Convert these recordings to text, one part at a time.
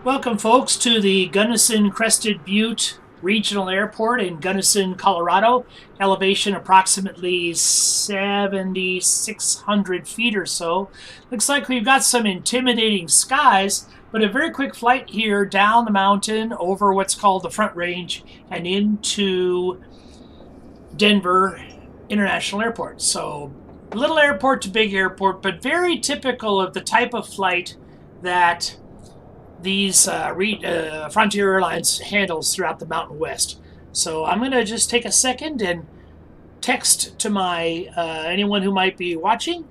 Welcome, folks, to the Gunnison Crested Butte Regional Airport in Gunnison, Colorado. Elevation approximately 7,600 feet or so. Looks like we've got some intimidating skies, but a very quick flight here down the mountain over what's called the Front Range and into Denver International Airport. So, little airport to big airport, but very typical of the type of flight that these Frontier Airlines handles throughout the Mountain West. So I'm going to just take a second and text to my anyone who might be watching.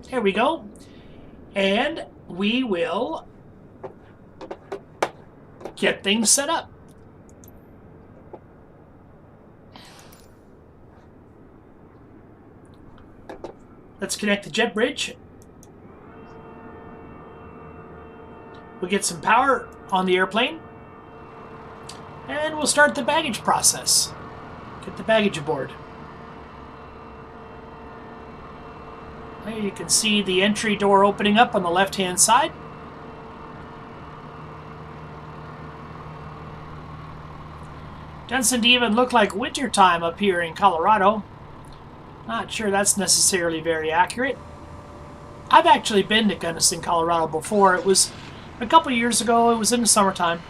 There we go. And we will get things set up. Let's connect the jet bridge. We'll get some power on the airplane. And we'll start the baggage process. Get the baggage aboard. There you can see the entry door opening up on the left-hand side. Doesn't even look like wintertime up here in Colorado. Not sure that's necessarily very accurate. I've actually been to Gunnison, Colorado before. It was a couple years ago. It was in the summertime.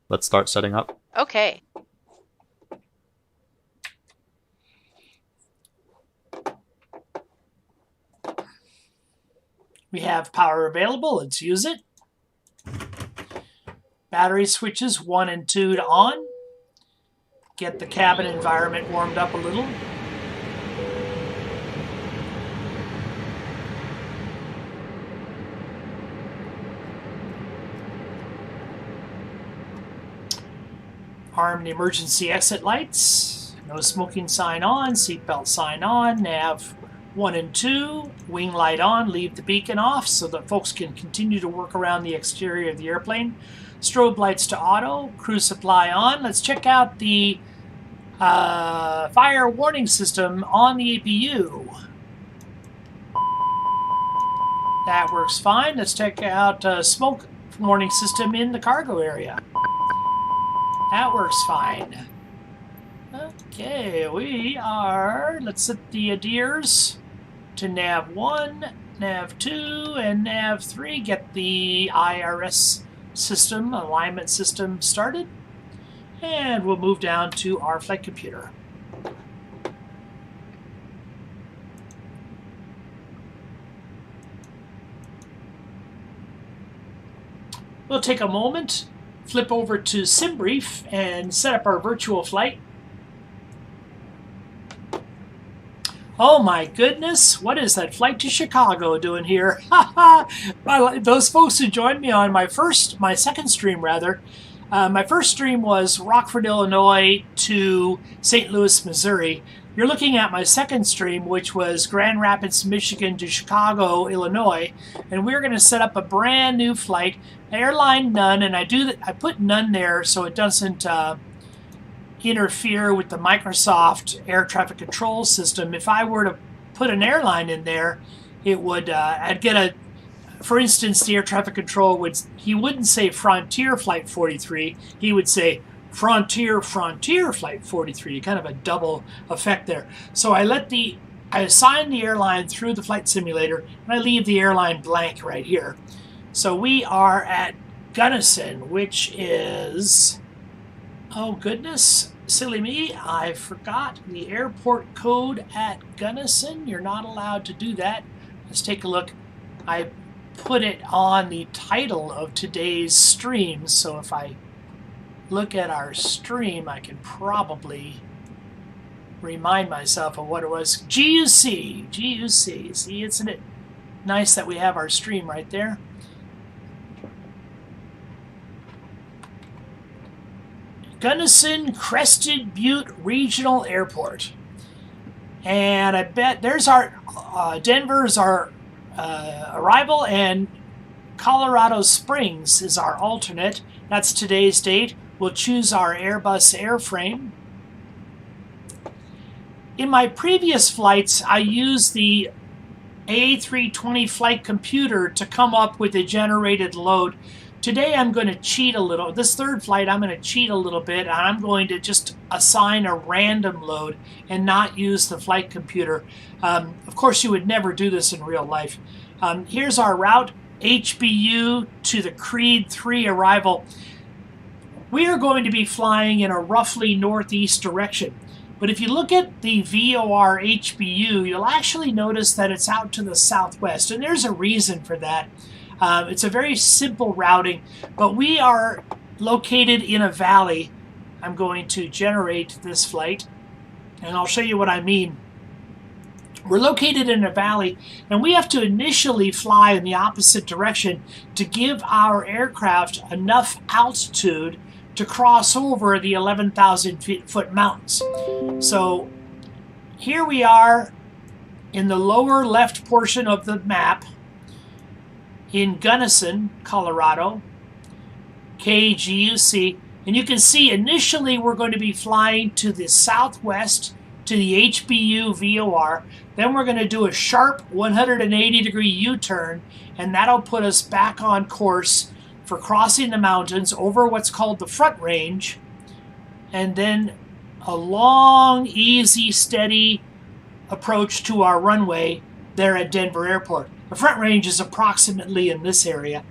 Let's start setting up. Okay. We have power available. Let's use it. Battery switches 1 and 2 to on. Get the cabin environment warmed up a little. Armed emergency exit lights. No smoking sign on. Seatbelt sign on. Nav 1 and 2. Wing light on. Leave the beacon off so that folks can continue to work around the exterior of the airplane. Strobe lights to auto. Crew supply on. Let's check out the fire warning system on the APU. That works fine. Let's check out smoke warning system in the cargo area. That works fine. Okay, we are, let's set the adheres to nav 1, nav 2, and nav 3. Get the IRS system, alignment system started. And we'll move down to our flight computer. We'll take a moment, flip over to SimBrief and set up our virtual flight. Oh my goodness, what is that flight to Chicago doing here? Those folks who joined me on my second stream rather. My first stream was Rockford, Illinois to St. Louis, Missouri. You're looking at my second stream, which was Grand Rapids, Michigan to Chicago, Illinois, and we're going to set up a brand new flight, airline none, and I put none there so it doesn't interfere with the Microsoft air traffic control system. If I were to put an airline in there, it would I'd get a, for instance, the air traffic control he wouldn't say Frontier Flight 43, he would say Frontier Flight 43, kind of a double effect there. So I assign the airline through the flight simulator, and I leave the airline blank right here. So we are at Gunnison, which is, oh goodness, silly me, I forgot the airport code at Gunnison. You're not allowed to do that. Let's take a look. I put it on the title of today's stream, so if I look at our stream, I can probably remind myself of what it was. GUC. See, isn't it nice that we have our stream right there? Gunnison Crested Butte Regional Airport. And I bet there's our Denver's our arrival, and Colorado Springs is our alternate. That's today's date. We'll choose our Airbus airframe. In my previous flights, I used the A320 flight computer to come up with a generated load. Today I'm going to cheat a little. This third flight I'm going to cheat a little bit, and I'm going to just assign a random load and not use the flight computer. Of course, you would never do this in real life. Here's our route, HBU to the Creed 3 arrival. We are going to be flying in a roughly northeast direction. But if you look at the VOR HBU, you'll actually notice that it's out to the southwest. And there's a reason for that. It's a very simple routing, but we are located in a valley. I'm going to generate this flight, and I'll show you what I mean. We're located in a valley, and we have to initially fly in the opposite direction to give our aircraft enough altitude to cross over the 11,000 foot mountains. So here we are in the lower left portion of the map in Gunnison, Colorado, KGUC, and you can see initially we're going to be flying to the southwest to the HBU VOR. Then we're going to do a sharp 180-degree U-turn, and that'll put us back on course for crossing the mountains over what's called the Front Range, and then a long, easy, steady approach to our runway there at Denver Airport. The Front Range is approximately in this area,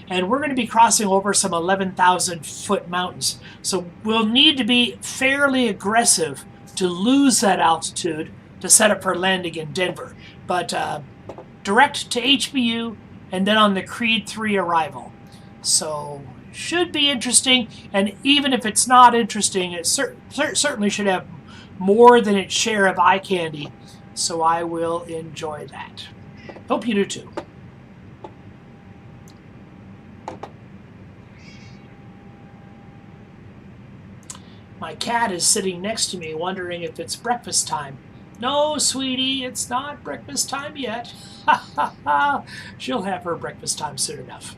and we're going to be crossing over some 11,000 foot mountains. So we'll need to be fairly aggressive to lose that altitude to set up for landing in Denver. But direct to HBU and then on the Creed 3 arrival. So should be interesting, and even if it's not interesting, it certainly should have more than its share of eye candy. So I will enjoy that. Hope you do too. My cat is sitting next to me wondering if it's breakfast time. No, sweetie, it's not breakfast time yet. Ha ha ha. She'll have her breakfast time soon enough.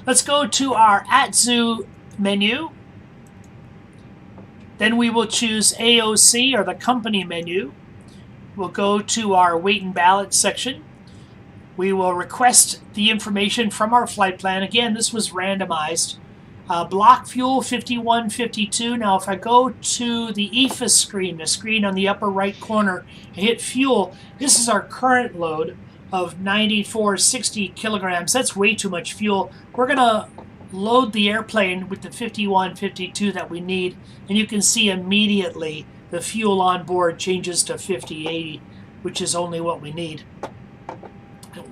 Let's go to our ATZU menu. Then we will choose AOC, or the company menu. We'll go to our weight and ballot section. We will request the information from our flight plan. Again, this was randomized. Block fuel 5152. Now, if I go to the EFIS screen, the screen on the upper right corner, and hit fuel, this is our current load of 9460 kilograms. That's way too much fuel. We're going to load the airplane with the 5152 that we need, and you can see immediately the fuel on board changes to 5080, which is only what we need.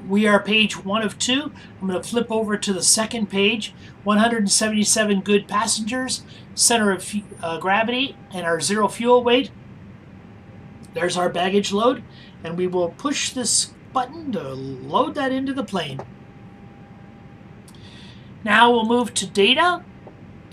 We are page 1 of 2. I'm going to flip over to the second page. 177 good passengers, center of gravity, and our zero fuel weight. There's our baggage load, and we will push this button to load that into the plane. Now we'll move to data,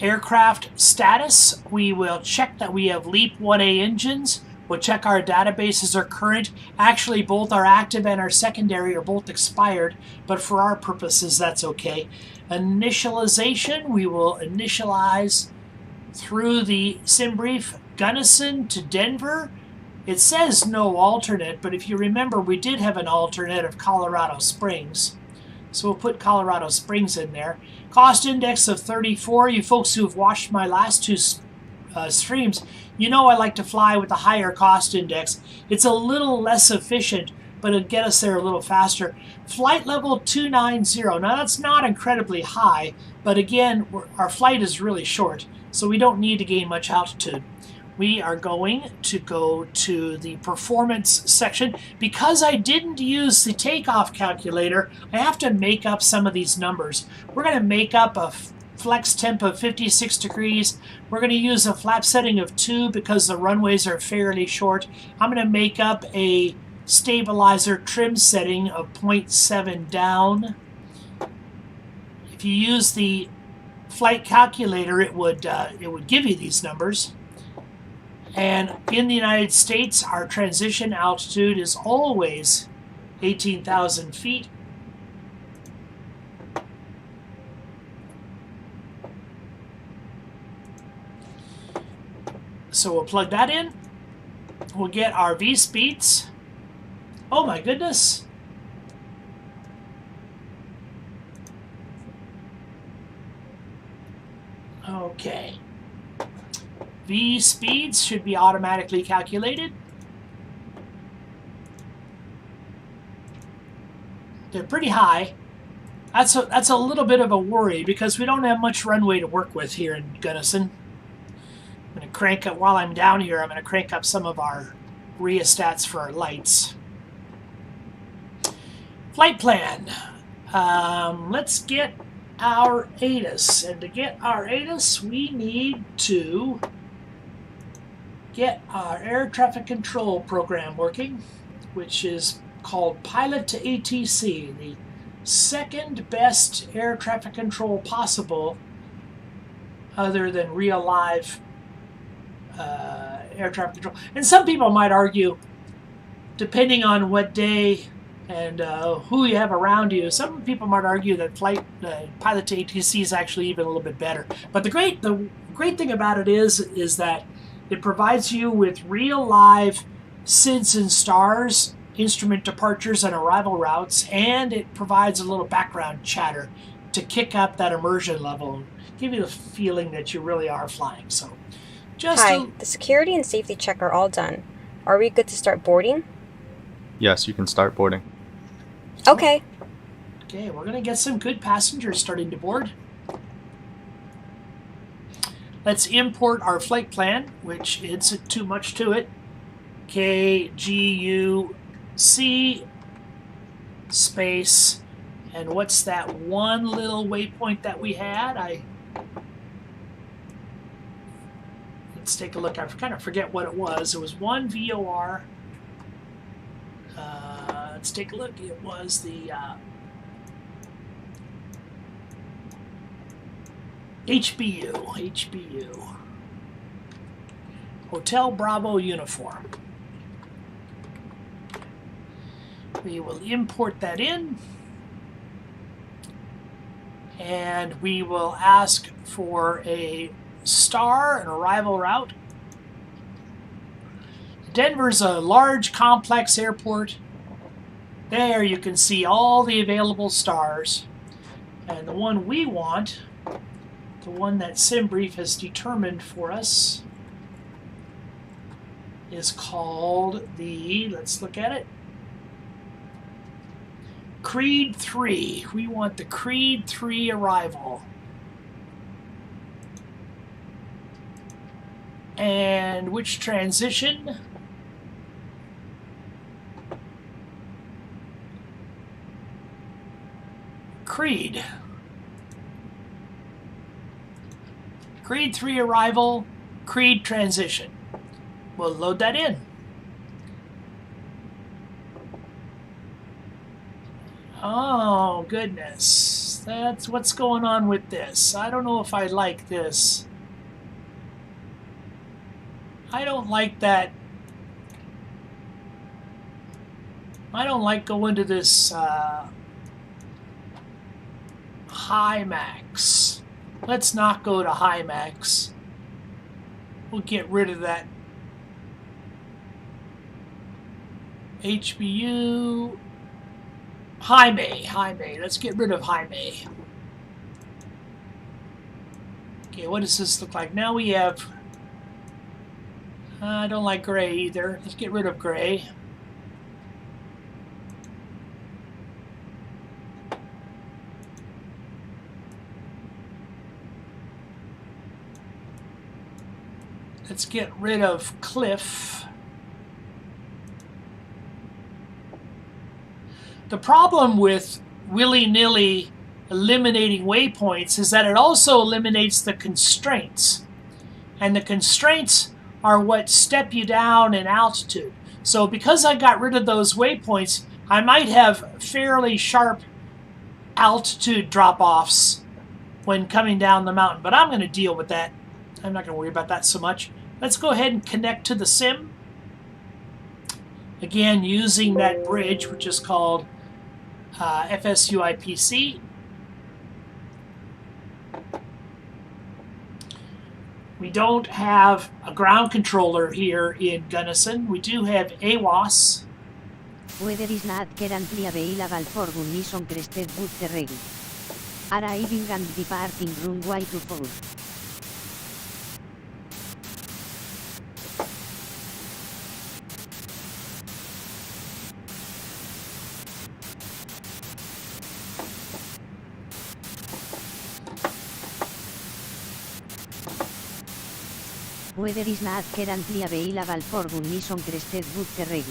aircraft status. We will check that we have LEAP 1A engines. We'll check our databases are current. Actually, both our active and our secondary are both expired, but for our purposes, that's okay. Initialization, we will initialize through the sim brief Gunnison to Denver. It says no alternate, but if you remember, we did have an alternate of Colorado Springs. So we'll put Colorado Springs in there. Cost index of 34. You folks who have watched my last two streams, you know I like to fly with a higher cost index. It's a little less efficient, but it'll get us there a little faster. Flight level 290. Now that's not incredibly high, but again, our flight is really short, so we don't need to gain much altitude. We are going to go to the performance section. Because I didn't use the takeoff calculator, I have to make up some of these numbers. We're going to make up a flex temp of 56 degrees. We're going to use a flap setting of 2 because the runways are fairly short. I'm going to make up a stabilizer trim setting of 0.7 down. If you use the flight calculator, it would give you these numbers. And in the United States, our transition altitude is always 18,000 feet. So we'll plug that in. We'll get our V speeds. Oh my goodness. Okay. V speeds should be automatically calculated. They're pretty high. That's a little bit of a worry because we don't have much runway to work with here in Gunnison. I'm going to crank up, while I'm down here, I'm going to crank up some of our rheostats for our lights. Flight plan. Let's get our ATIS. And to get our ATIS, we need to get our air traffic control program working, which is called Pilot to ATC, the second best air traffic control possible other than real live air traffic control. And some people might argue, depending on what day and who you have around you, some people might argue that Pilot to ATC is actually even a little bit better. But the great thing about it is that it provides you with real live SIDS and stars, instrument departures and arrival routes, and it provides a little background chatter to kick up that immersion level, give you the feeling that you really are flying. So, Hi, the security and safety check are all done. Are we good to start boarding? Yes, you can start boarding. Okay. Okay, we're going to get some good passengers starting to board. Let's import our flight plan, which isn't too much to it. KGUC space, and what's that one little waypoint that we had? Let's take a look. I kind of forget what it was. It was one VOR. Let's take a look. It was the HBU. Hotel Bravo Uniform. We will import that in. And we will ask for a star, an arrival route. Denver's a large, complex airport. There you can see all the available stars. And the one we want, the one that SimBrief has determined for us, is called the, let's look at it, Creed 3. We want the Creed 3 arrival. And which transition? Creed. Creed 3 arrival, Creed transition. We'll load that in. Oh, goodness. That's what's going on with this. I don't know if I like this. I don't like that. I don't like going to this high max. Let's not go to high max. We'll get rid of that HBU. High May. Let's get rid of High May. Okay, what does this look like? Now we have... I don't like gray either. Let's get rid of gray. Let's get rid of cliff. The problem with willy-nilly eliminating waypoints is that it also eliminates the constraints. And the constraints are what step you down in altitude. So because I got rid of those waypoints, I might have fairly sharp altitude drop-offs when coming down the mountain, but I'm going to deal with that. I'm not going to worry about that so much. Let's go ahead and connect to the sim. Again, using that bridge, which is called FS2IPC. We don't have a ground controller here in Gunnison. We do have AWAS. Weather is not currently available for Gunnison crested with terrain. Arriving and departing runway 24. Weather is not currently available for Gunnison crested with terrain.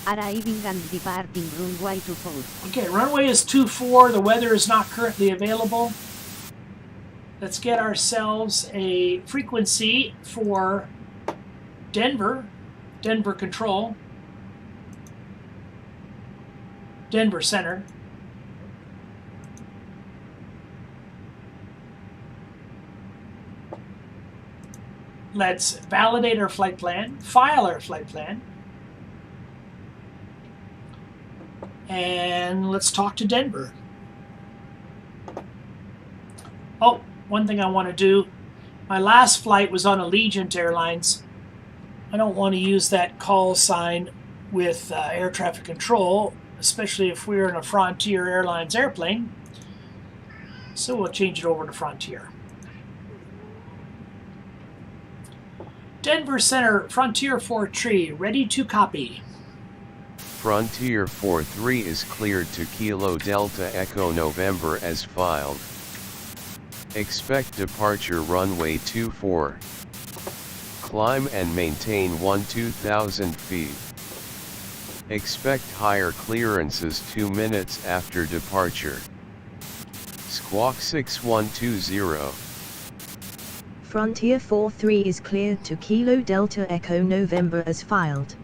Arriving and departing runway 24. Okay, runway is 24. The weather is not currently available. Let's get ourselves a frequency for Denver. Denver Control. Denver Center. Let's validate our flight plan, file our flight plan, and let's talk to Denver. Oh, one thing I want to do, my last flight was on Allegiant Airlines. I don't want to use that call sign with air traffic control, especially if we're in a Frontier Airlines airplane. So we'll change it over to Frontier. Denver Center, Frontier 4-3, ready to copy. Frontier 4-3 is cleared to Kilo Delta Echo November as filed. Expect departure runway 24. Climb and maintain 2000 feet. Expect higher clearances 2 minutes after departure. Squawk 6120. Frontier 4-3 is cleared to Kilo Delta Echo November as filed.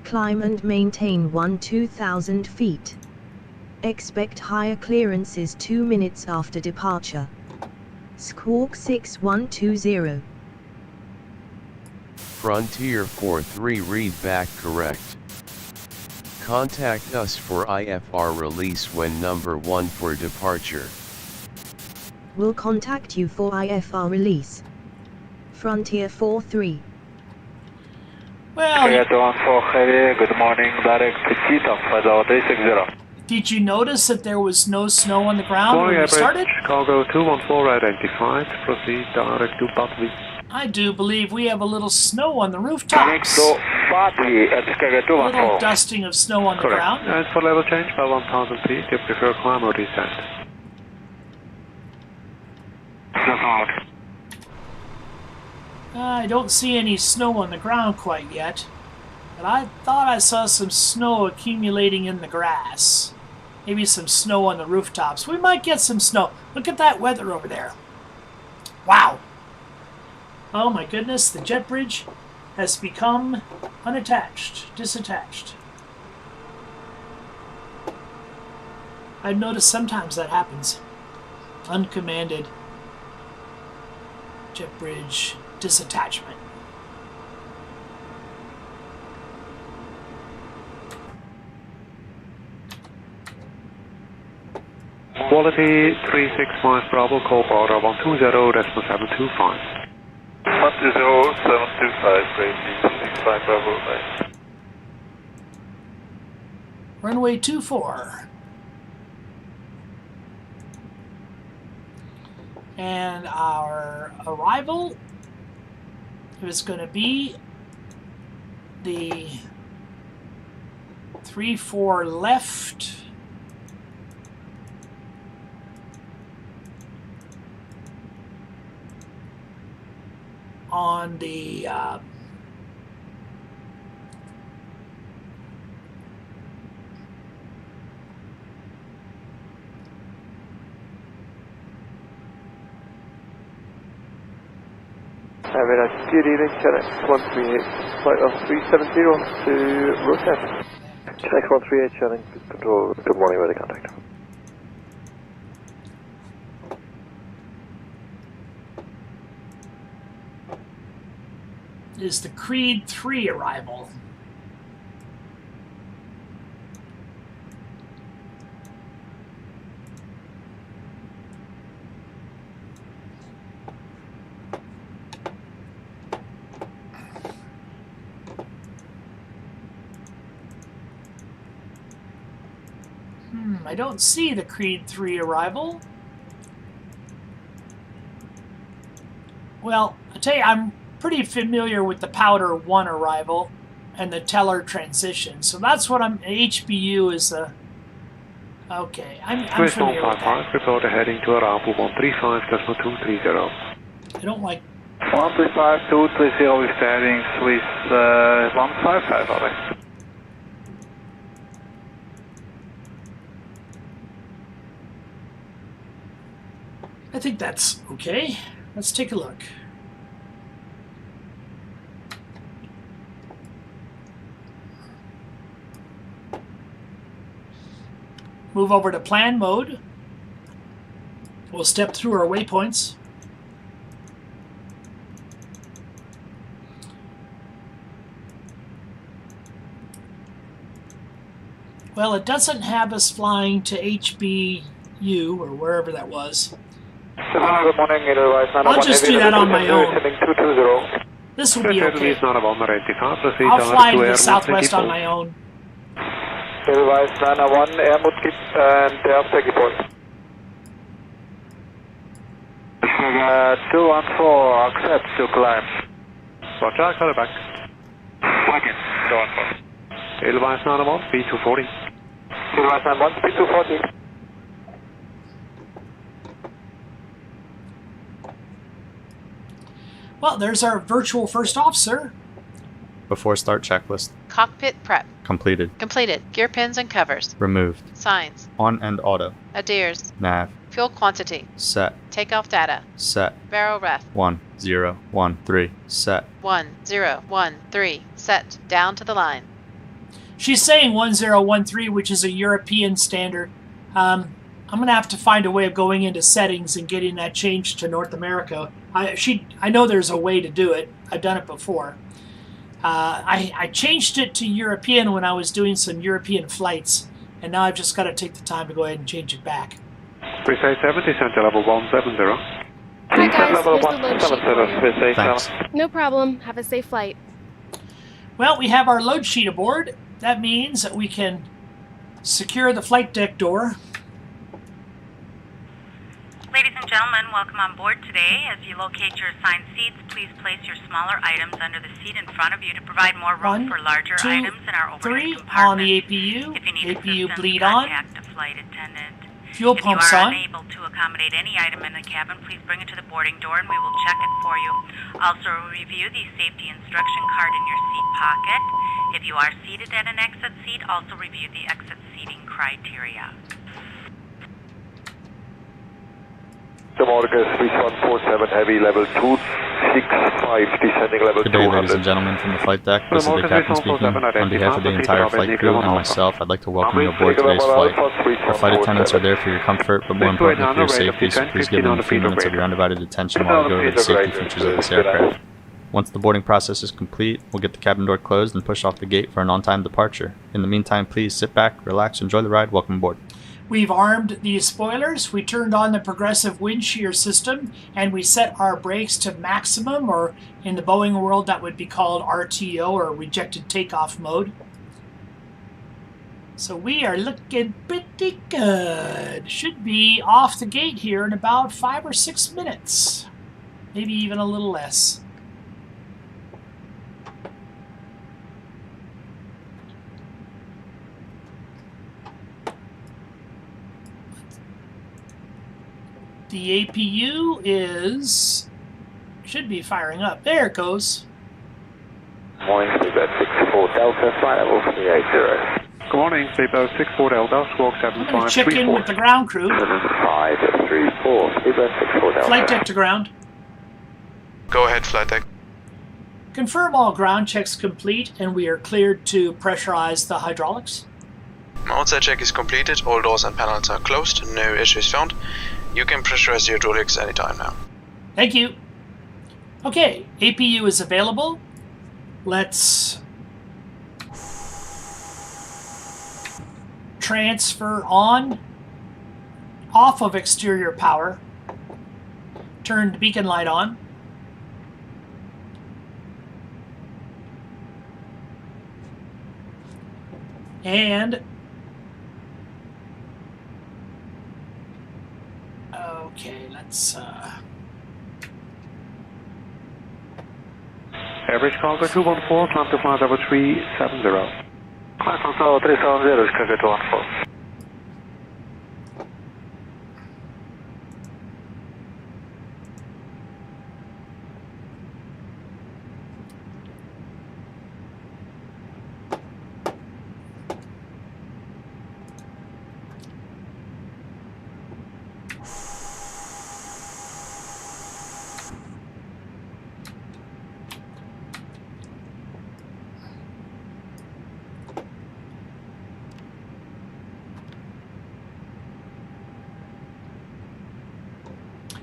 Climb and maintain 2000 feet. Expect higher clearances 2 minutes after departure. Squawk 6120. Frontier 4-3 read back correct. Contact us for IFR release when number 1 for departure. We'll contact you for IFR release. Frontier 4-3. Well, good morning, direct to Cheetah, 360. Did you notice that there was no snow on the ground when we started? Chicago 214 identified, proceed direct to Butby. I do believe we have a little snow on the rooftops. Butby at Chicago A little 214. dusting of snow on the Correct. ground. And for level change by 1000 feet, you prefer climb or descent? I don't see any snow on the ground quite yet, but I thought I saw some snow accumulating in the grass. Maybe some snow on the rooftops. We might get some snow. Look at that weather over there. Wow. Oh my goodness, the jet bridge has become unattached, disattached. I've noticed sometimes that happens. Uncommanded jet bridge disattachment. Quality 365 Bravo, call border 120.725. 120.725, great, 365 Bravo, bye. Runway 24. And our arrival is going to be the 3-4 left. On the Average reading, check 138, flight of 370 to rotate. Check 138, checking control, good morning, ready contact. is the Creed 3 arrival. I don't see the Creed 3 arrival. Well, I tell you, I'm pretty familiar with the Powder 1 arrival and the Teller transition. So that's what I'm... HBU is a... Okay, I'm familiar with that. Report heading to arrival 135.230. I don't like... 135.230 with headings with 155, are they? I think that's okay. Let's take a look. Move over to plan mode. We'll step through our waypoints. Well, it doesn't have us flying to HBU or wherever that was. Good morning, I'll just do that on my own. This will be okay. I'll fly to the southwest on my own. Edelweiss 901, Air Mode and thereafter report. 214, accept to climb. Roger, got it back. Second, 214. Edelweiss 901, B240. Edelweiss 901, B240. Well, there's our virtual first officer. Before start checklist. Cockpit prep. Completed. Completed. Gear pins and covers. Removed. Signs. On and auto. Adheres. Nav. Fuel quantity. Set. Takeoff data. Set. Barrel ref. 1013. Set. 1013. Set. Down to the line. She's saying 1013, which is a European standard. I'm going to have to find a way of going into settings and getting that changed to North America. I know there's a way to do it. I've done it before. I changed it to European when I was doing some European flights, and now I've just got to take the time to go ahead and change it back. Precise 70, center level 170. Hi guys, here's the load sheet for you. Thanks. No problem. Have a safe flight. Well, we have our load sheet aboard. That means that we can secure the flight deck door. Ladies and gentlemen, welcome on board today. As you locate your assigned seats, please place your smaller items under the seat in front of you to provide more room for larger items in our overhead compartment. On the APU. If you need APU assistance, bleed on. contact a flight attendant. Fuel pumps if you are on. unable to accommodate any item in the cabin, please bring it to the boarding door and we will check it for you. Also, review the safety instruction card in your seat pocket. If you are seated at an exit seat, also review the exit seating criteria. Morgan 3147 heavy level 265 descending level 200. Good day, ladies and gentlemen, from the flight deck. This is the captain speaking. On behalf of the entire flight crew and myself, I'd like to welcome you aboard today's flight. Our flight attendants are there for your comfort, but more importantly for your safety, so please give them a few minutes of your undivided attention while we go over the safety features of this aircraft. Once the boarding process is complete, we'll get the cabin door closed and push off the gate for an on-time departure. In the meantime, please sit back, relax, enjoy the ride. Welcome aboard. We've armed the spoilers, we turned on the progressive wind shear system, and we set our brakes to maximum, or in the Boeing world that would be called RTO, or rejected takeoff mode. So we are looking pretty good. Should be off the gate here in about 5 or 6 minutes. Maybe even a little less. The APU should be firing up. There it goes. Morning, Speedbird 64 Delta, flight level 380. Good morning, Speedbird 64 Delta, squawk I'm going to check in with the ground crew. 534, Speedbird 64 Delta. Flight deck to ground. Go ahead, flight deck. Confirm all ground checks complete, and we are cleared to pressurize the hydraulics. Outside check is completed, all doors and panels are closed, no issues found. You can pressurize the hydraulics anytime now. Thank you. Okay, APU is available. Let's transfer on, off of exterior power, turn the beacon light on, and okay, let's average cargo 214, climb to flight level 370. Climb to level 370 is Chicago 214.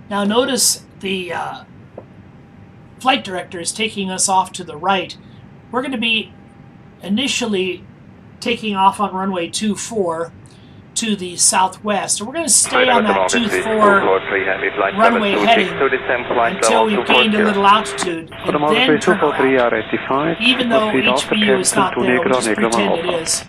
Now notice the flight director is taking us off to the right. We're going to be initially taking off on runway 24 to the southwest. And we're going to stay on that 24 runway heading until we've gained a little altitude, and then turn around. Even though HVU is not there, we'll just pretend it is.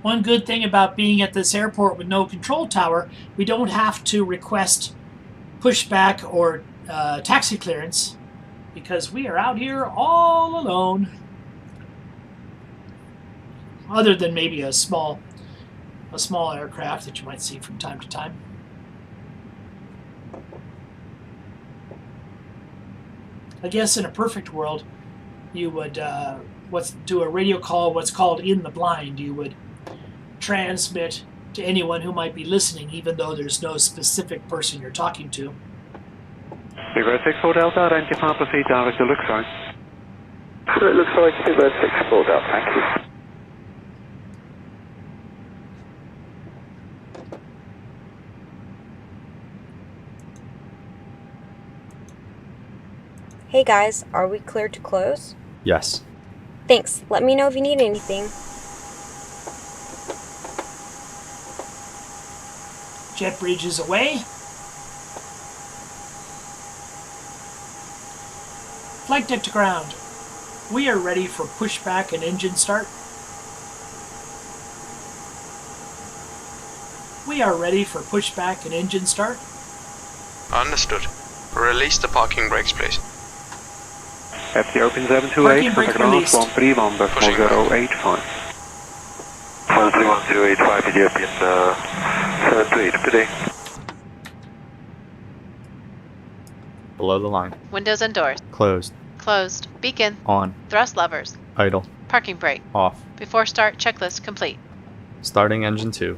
One good thing about being at this airport with no control tower, we don't have to request pushback or taxi clearance because we are out here all alone. Other than maybe a small aircraft that you might see from time to time. I guess in a perfect world, you would do a radio call, what's called in the blind. You would transmit to anyone who might be listening, even though there's no specific person you're talking to. Big Red 64 Delta, identify, proceed direct to look sign. It looks like Big Red 64 Delta, thank you. Hey guys, are we clear to close? Yes. Thanks. Let me know if you need anything. Jet bridge is away. Flight deck to ground. We are ready for pushback and engine start. We are ready for pushback and engine start. Understood. Release the parking brakes, please. FT open 728, contact ground 131, decimal 085. 131-085, Ethiopian 728, today. Below the line. Windows and doors. Closed. Closed. Beacon. On. Thrust levers. Idle. Parking brake. Off. Before start, checklist complete. Starting engine 2.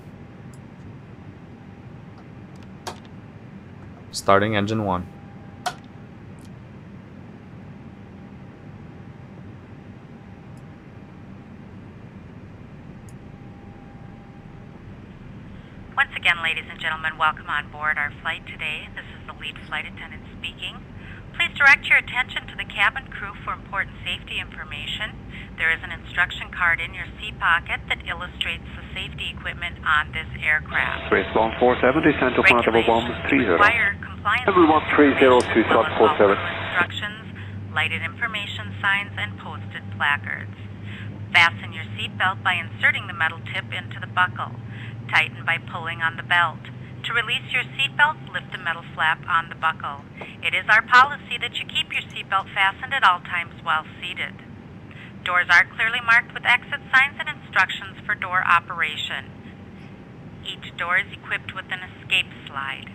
Starting engine 1. Once again, ladies and gentlemen, welcome on board our flight today. This is the lead flight attendant speaking. Please direct your attention to the cabin crew for important safety information. There is an instruction card in your seat pocket that illustrates the safety equipment on this aircraft. Race 147, descend to flight level 130. Require compliance Level 130 to flight 47. instructions, lighted information signs, and posted placards. Fasten your seatbelt by inserting the metal tip into the buckle. Tighten by pulling on the belt. To release your seatbelt, lift the metal flap on the buckle. It is our policy that you keep your seatbelt fastened at all times while seated. Doors are clearly marked with exit signs and instructions for door operation. Each door is equipped with an escape slide.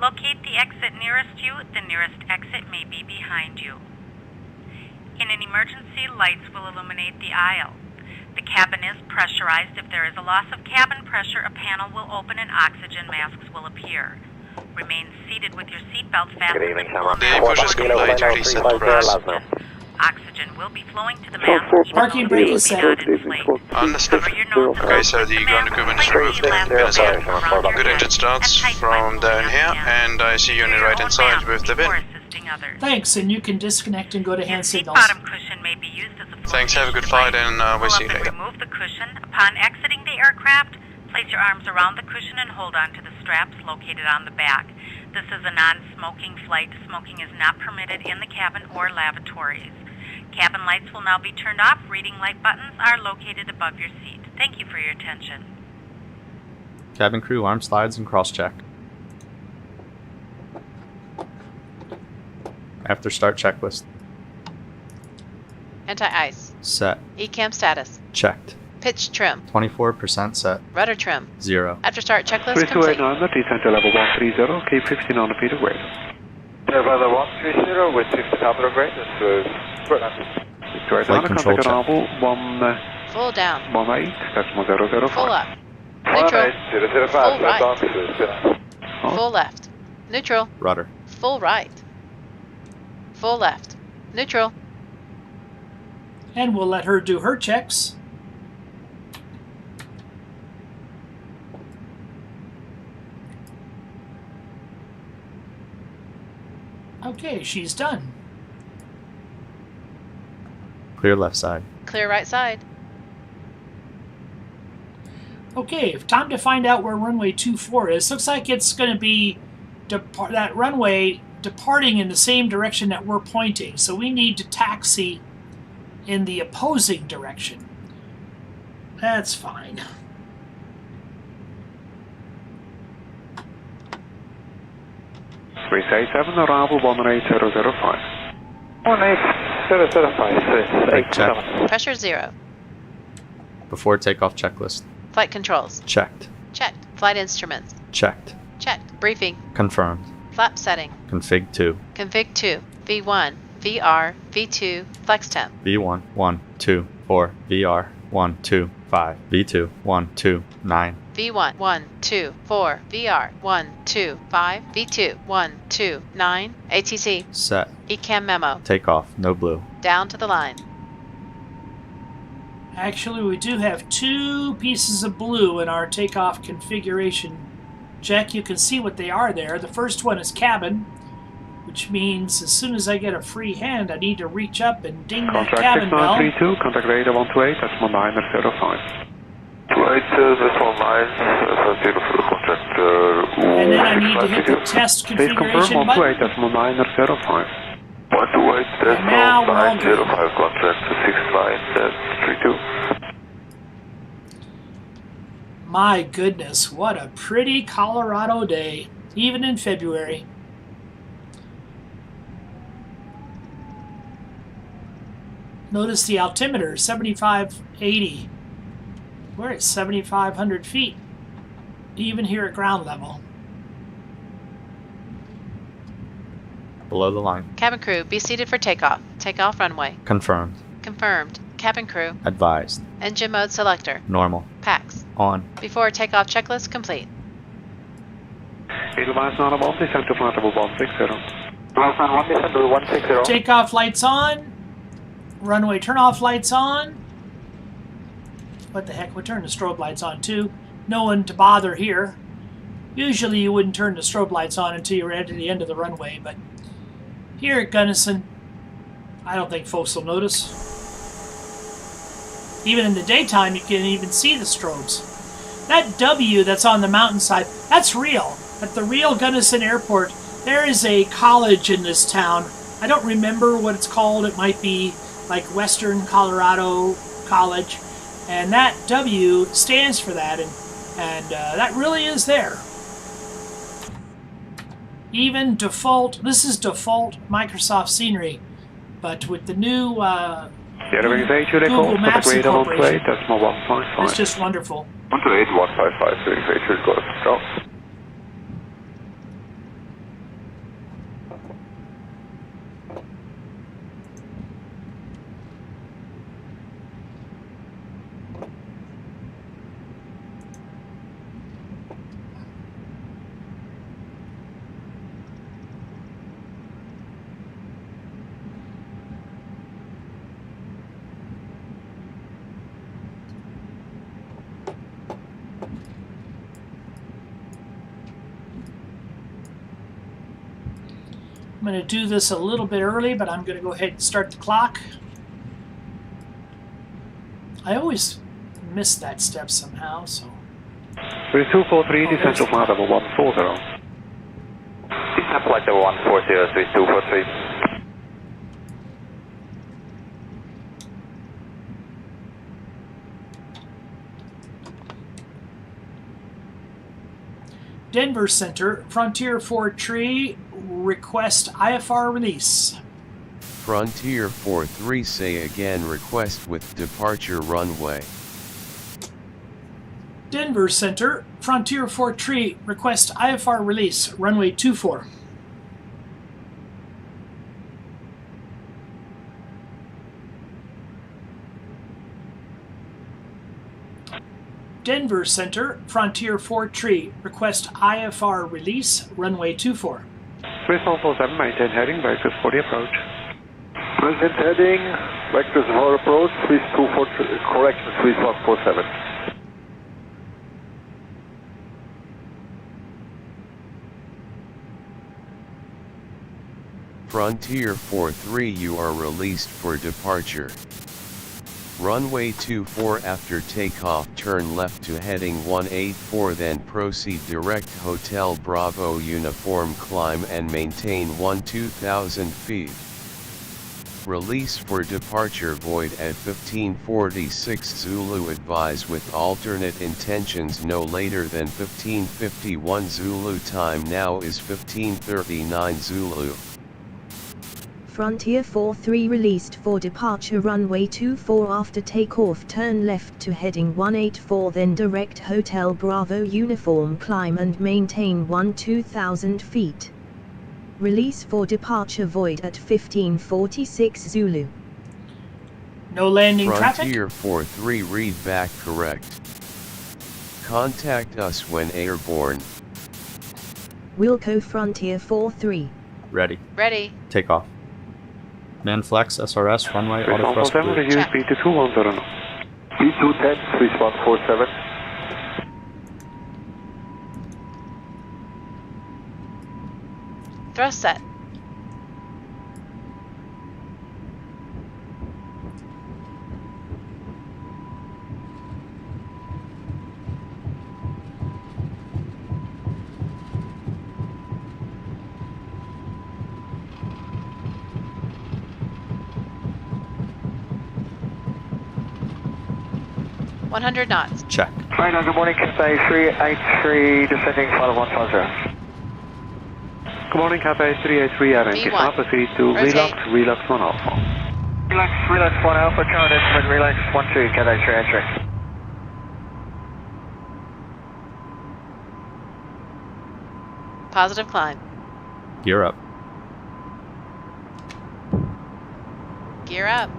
Locate the exit nearest you. The nearest exit may be behind you. In an emergency, lights will illuminate the aisle. The cabin is pressurized. If there is a loss of cabin pressure, a panel will open and oxygen masks will appear. Remain seated with your seatbelt fastened. The push is compliant, please set brakes. Oxygen will be flowing to the mast. Parking brake is set. Understood. Okay, so the ground equipment is removed. Good engine starts from down here, and I see you on the right hand side with the bin. Thanks, and you can disconnect and go to hand signals. Bottom cushion may be used as a Thanks, have a good flight, and we'll see you later. Remove the cushion. Upon exiting the aircraft, place your arms around the cushion and hold on to the straps located on the back. This is a non-smoking flight. Smoking is not permitted in the cabin or lavatories. Cabin lights will now be turned off. Reading light buttons are located above your seat. Thank you for your attention. Cabin crew, arm slides and cross-check. After start checklist. Anti-ice. Set. ECAM status. Checked. Pitch trim. 24% set. Rudder trim. 0. After start checklist complete. 3289, descent to level 130, keep 1500 feet away. Level 130 with 1500 grade, Flight control check. Full down. 18, decimal 005. Full up. Neutral. Full right. Full left. Neutral. Rudder. Full right. Full left. Neutral. And we'll let her do her checks. Okay, she's done. Clear left side. Clear right side. Okay, time to find out where runway 24 is. Looks like it's going to be that runway departing in the same direction that we're pointing. So we need to taxi in the opposing direction. That's fine. Seven, arrival 18005. 18005. Brake check. Pressure 0. Before takeoff checklist. Flight controls. Checked. Checked. Flight instruments. Checked. Checked. Briefing. Confirmed. Flap setting. Config 2. Config 2. V1. VR. V2. Flex temp. V1. 1, 2, 4. VR. 1, 2, 5. V2. 1, 2, 9. V1. 1, 2, 4. VR. 1, 2, 5. V2. 1, 2, 9. ATC. Set. ECAM memo. Takeoff. No blue. Down to the line. Actually, we do have 2 pieces of blue in our takeoff configuration. Jack, you can see what they are there. The first one is cabin, which means as soon as I get a free hand, I need to reach up and ding that cabin bell. Contact 6932, contact radar 128, decimal 905. 28, decimal 9, for the contact. And then I need to hit the test Please configuration confirm 128, button. decimal 905. 128, now decimal we're all good. 905, contact 6932. My goodness, what a pretty Colorado day, even in February. Notice the altimeter, 7580. We're at 7,500 feet, even here at ground level. Below the line. Cabin crew, be seated for takeoff. Takeoff runway. Confirmed. Confirmed. Cabin crew. Advised. Engine mode selector. Normal. PAX. On. Before takeoff checklist complete. Edelweiss 91, descent to flight level 160. Edelweiss 91, descent to 160. Takeoff lights on. Runway turn-off lights on. What the heck, we turn the strobe lights on too. No one to bother here. Usually you wouldn't turn the strobe lights on until you're at the end of the runway, but here at Gunnison, I don't think folks will notice. Even in the daytime, you can even see the strobes. That W that's on the mountainside, that's real. At the real Gunnison Airport, there is a college in this town. I don't remember what it's called. It might be like Western Colorado College. And that W stands for that, and that really is there. Even default, this is default Microsoft scenery, but with the new Google Maps incorporation, it's just wonderful. 128, 155, go. I'm going to do this a little bit early, but I'm going to go ahead and start the clock. I always miss that step somehow, so... 3243, descent to flight level 140. Descent flight level 140, 3243. Denver Center, Frontier 4 Tree, request IFR release. Frontier 4-3 say again request with departure runway. Denver Center, Frontier 4 Tree, request IFR release, runway 24. Denver Center, Frontier 4 Tree, request IFR release, runway 24. 3147, maintain heading, vectors for the approach. Maintain heading, vectors for approach, 3243, correction 3147. Frontier 4-3 you are released for departure. Runway 24 after takeoff turn left to heading 184 then proceed direct Hotel Bravo uniform climb and maintain 2000 feet. Release for departure void at 1546 Zulu advise with alternate intentions no later than 1551 Zulu time now is 1539 Zulu. Frontier 4-3 released for departure runway 24 after takeoff turn left to heading 184 then direct Hotel Bravo uniform climb and maintain 2000 feet. Release for departure void at 1546 Zulu. No landing traffic? Frontier 4-3 read back correct. Contact us when airborne. Wilco Frontier 4-3. Ready. Ready. Take off. Man flex, SRS, runway, auto thrust blue. Reduce speed to 210. B210, 3147. Thrust set. $100 knots. Check. Right now, good morning, Cathay 383, descending flight of 150. Good morning, Cathay 383, RNK. V1. Proceed to Rotate. relax 1 alpha. Relax 1 alpha, current instrument, relax 1-2, Cathay 383. Positive climb. Gear up. Gear up.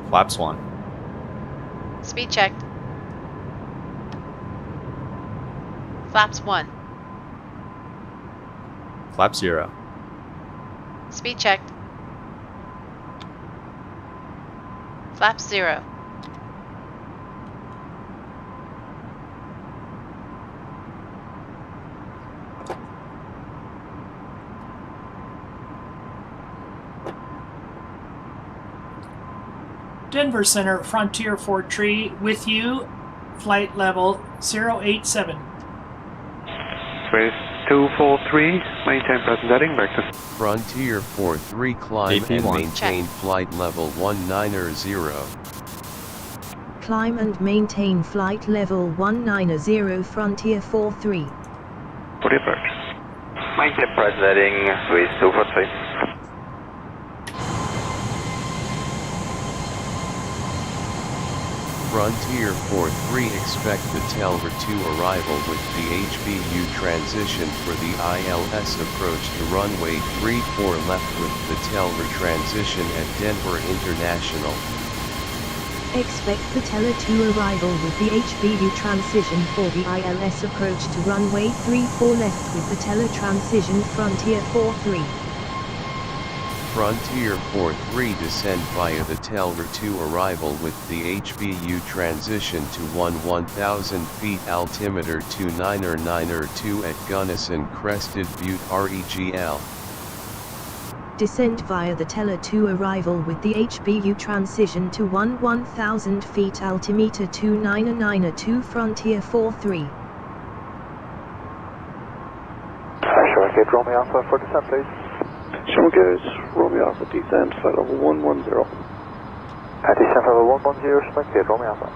Flaps 1. Speed checked. Flaps 1. Flap 0. Speed checked. Flaps 0. Denver Center, Frontier 4 Tree, with you, flight level 087. Space 243, maintain present heading, vectors. Frontier 4-3 climb AP1. and maintain flight level 190. Climb and maintain flight level 190 Frontier 4-3. For the approach. Maintain present heading, with 243. Frontier 4-3 expect the Telver 2 arrival with the HBU transition for the ILS approach to runway 34 left with the Telver transition at Denver International. Expect the Teller 2 arrival with the HBU transition for the ILS approach to runway 34 left with the Teller transition Frontier 4-3. Frontier 4-3 descend via the Telver 2 arrival with the HBU transition to 1000 feet altimeter 299er2 at Gunnison Crested Butte REGL. Descent via the Teller 2 arrival with the HBU transition to 1000 feet altimeter 299er2 Frontier 4-3. Sure, get Romeo Alpha for descent, please. Sure, get Romeo Alpha descent, flight level 110. Descent level 110, select get Romeo Alpha.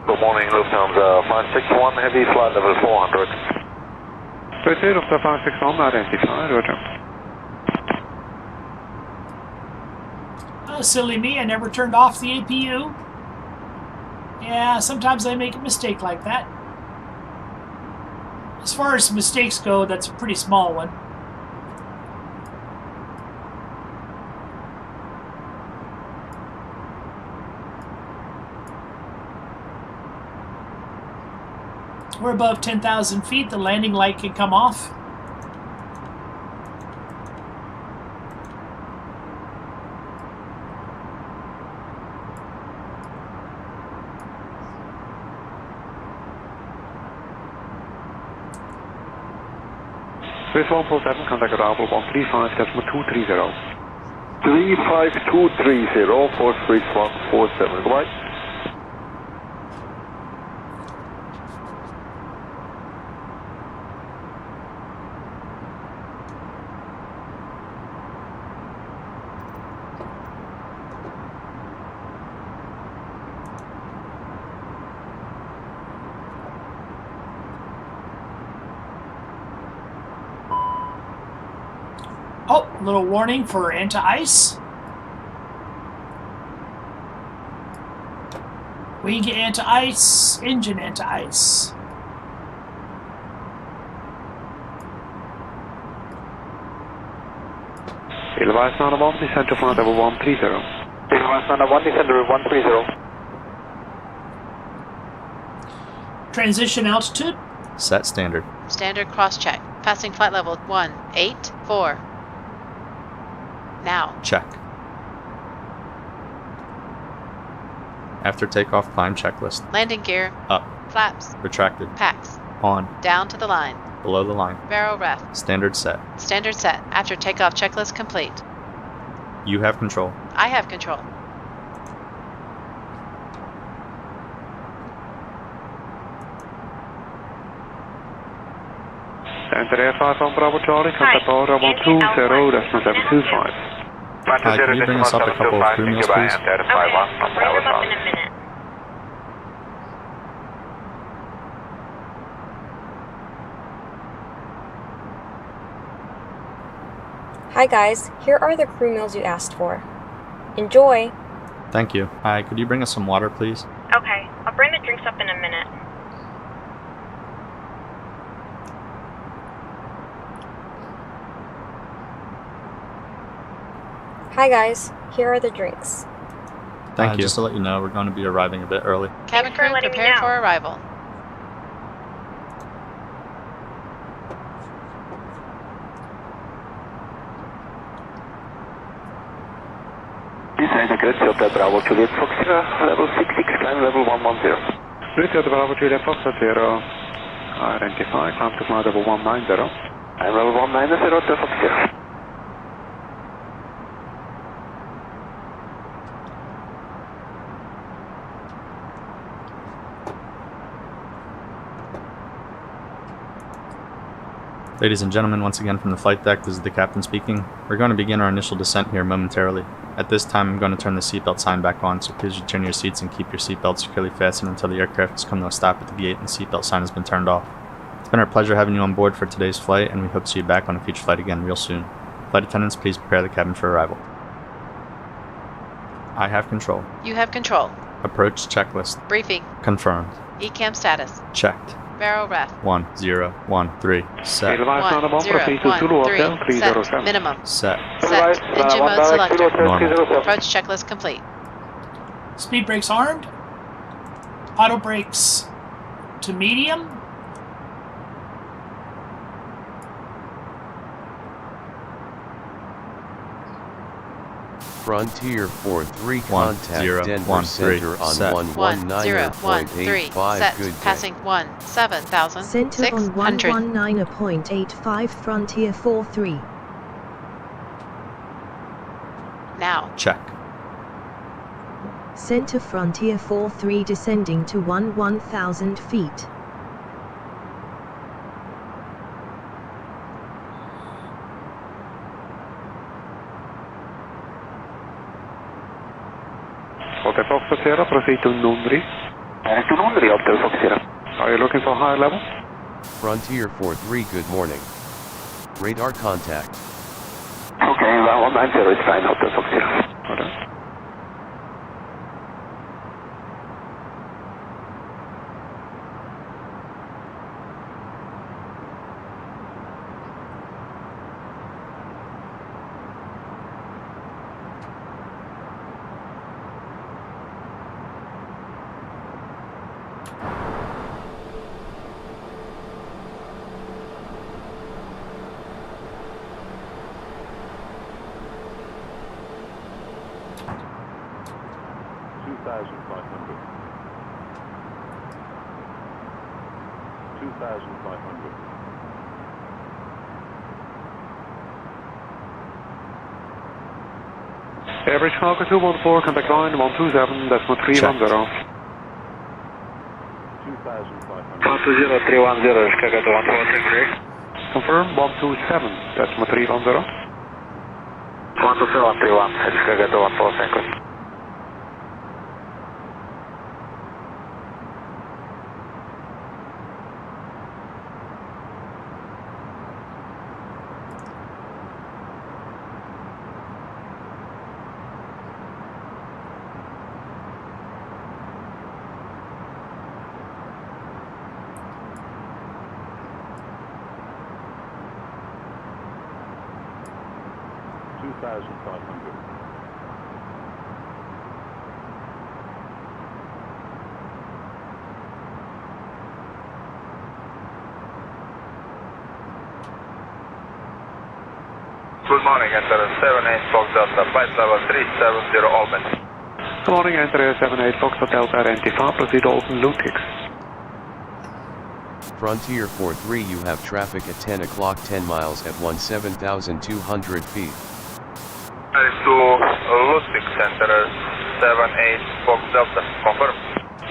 Good morning, Lufthansa 561, heavy flight level 400. Proceed Lufthansa 561, identified, roger. Oh, silly me, I never turned off the APU. Yeah, sometimes I make a mistake like that. As far as mistakes go, that's a pretty small one. We're above 10,000 feet. The landing light can come off. Swiss 147, contact arrival 135, decimal 230. 35230 for Swiss 147, goodbye. Oh, a little warning for anti-ice. Wing anti-ice, engine anti-ice. Ilvais Nana 1, descent to flight level 130. Ilvais Nana 1, descent to 130. Transition altitude. Set standard. Standard cross-check. Passing flight level 184. Now. Check. After takeoff, climb checklist. Landing gear. Up. Flaps. Retracted. Packs. On. Down to the line. Below the line. Barrel ref. Standard set. Standard set. After takeoff checklist complete. You have control. I have control. Enter Air 5 on Bravo Charlie, contact power 120, decimal 725. Hi, can you bring us up a couple of crew meals, please? Okay, I'll bring them up in a minute. Hi guys, here are the crew meals you asked for. Enjoy! Thank you. Hi, could you bring us some water, please? Okay, I'll bring the drinks up in a minute. Hi guys, here are the drinks. Thank you. Just to let you know, we're going to be arriving a bit early. Cabin crew, prepare for arrival. This is a good Delta Bravo Juliet Fox, level 66, climb level 110. Delta Bravo Juliet Fox, 0, identify, climb to flight level 190. I'm level 190, Delta Fox 0. Ladies and gentlemen, once again from the flight deck, this is the captain speaking. We're going to begin our initial descent here momentarily. At this time, I'm going to turn the seatbelt sign back on, so please return your seats and keep your seatbelts securely fastened until the aircraft has come to a stop at the gate and the seatbelt sign has been turned off. It's been our pleasure having you on board for today's flight, and we hope to see you back on a future flight again real soon. Flight attendants, please prepare the cabin for arrival. I have control. You have control. Approach checklist. Briefing. Confirmed. ECAM status. Checked. Barrel ref. 1013. Set. 1013. Set. Minimum. Set. Set. Engine mode selector. Normal. Approach checklist complete. Speed brakes armed. Auto brakes to medium. Frontier 4-3 contact Denver 1-0-1-3 Center on set. 119.85. Set. Good Passing day. 17,600. Center on 119.85 Frontier 4-3. Now. Check. Center Frontier 4-3 descending to 1,000 feet. Hotel Fox Sierra, proceed to Nundri. To Nundri, Hotel Fox Sierra. Are you looking for higher level? Frontier 4-3, good morning. Radar contact. Okay, 190 is fine, Hotel Fox Sierra. Average Chicago 214, contact line 127, that's 310. 120, 310, Chicago 214, Confirm 127, that's 310. 127, 310, Chicago 214. Good morning, enter 78 Fox Delta, flight level 370 Albany. Good morning, enter 78 Fox Delta, identify, proceed Alton Lutix. Frontier 4-3, you have traffic at 10 o'clock, 10 miles at 17,200 feet. Ready to Lutix, enter 78 Fox Delta, confirm.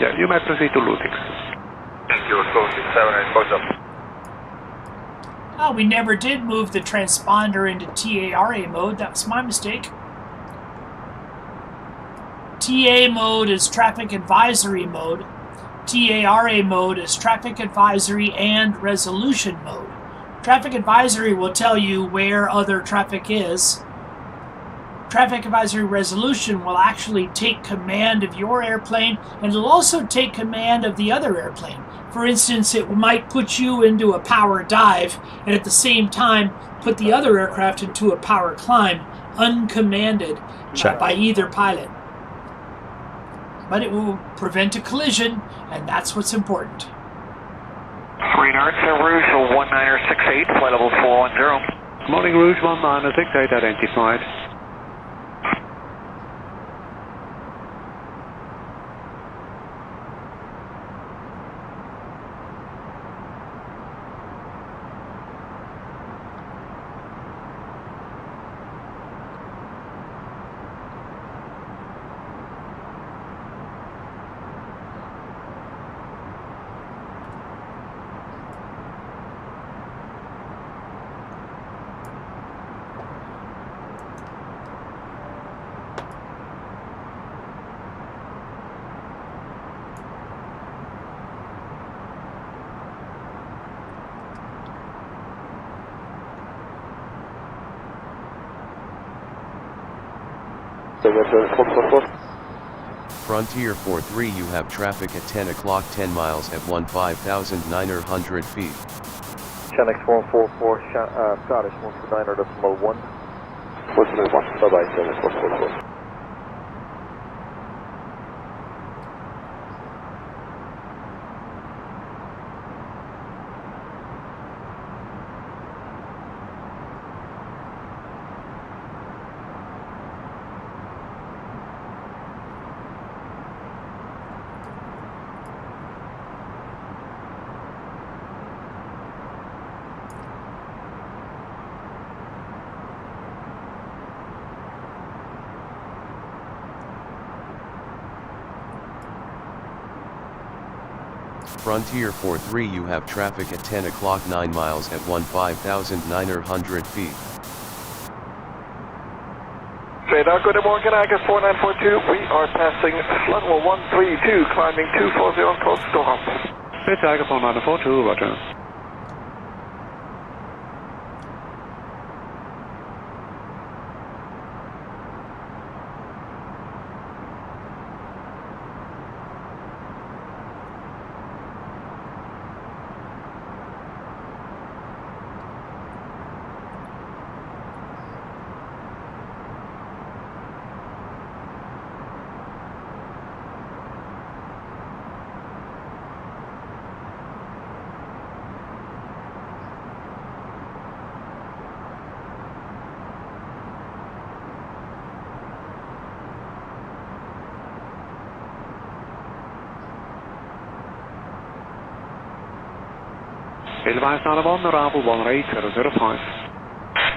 Yeah, you may proceed to Lutix. Thank you, Lutix, 78 Fox Delta. Oh, we never did move the transponder into TARA mode. That was my mistake. TA mode is traffic advisory mode. TARA mode is traffic advisory and resolution mode. Traffic advisory will tell you where other traffic is. Traffic advisory resolution will actually take command of your airplane, and it'll also take command of the other airplane. For instance, it might put you into a power dive and at the same time put the other aircraft into a power climb, uncommanded by either pilot. But it will prevent a collision, and that's what's important. Radar, Rouge 1968, flight level 410. Morning, Rouge 1968, identified. Frontier 4-3, you have traffic at 10 o'clock, 10 miles at 15,900 feet. Channel 144, Scottish 149.1. Bye-bye, 7444. Frontier 43, you have traffic at 10 o'clock 9 miles at 15,900 feet. Radar, good morning, Agus 4942. We are passing level 132, climbing 240 on coast stop. This is Agus 4942, roger. Advise on 1, arrival 18005.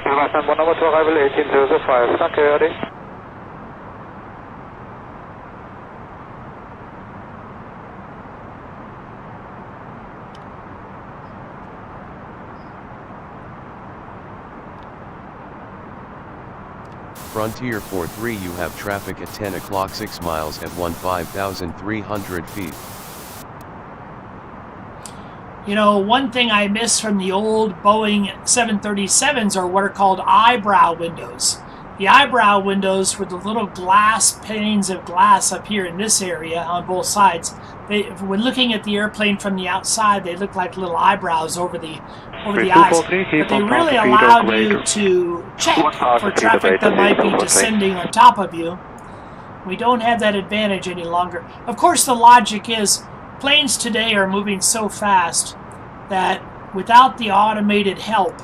Advise on 1 number to arrival 18005. Thank you, Eddie. Frontier 43, you have traffic at 10 o'clock 6 miles at 15,300 feet. You know, one thing I miss from the old Boeing 737s are what are called eyebrow windows. The eyebrow windows were the little glass panes of glass up here in this area on both sides. When looking at the airplane from the outside, they look like little eyebrows over the eyes. But they really allowed you to check for traffic that might be descending on top of you. We don't have that advantage any longer. Of course, the logic is planes today are moving so fast that without the automated help,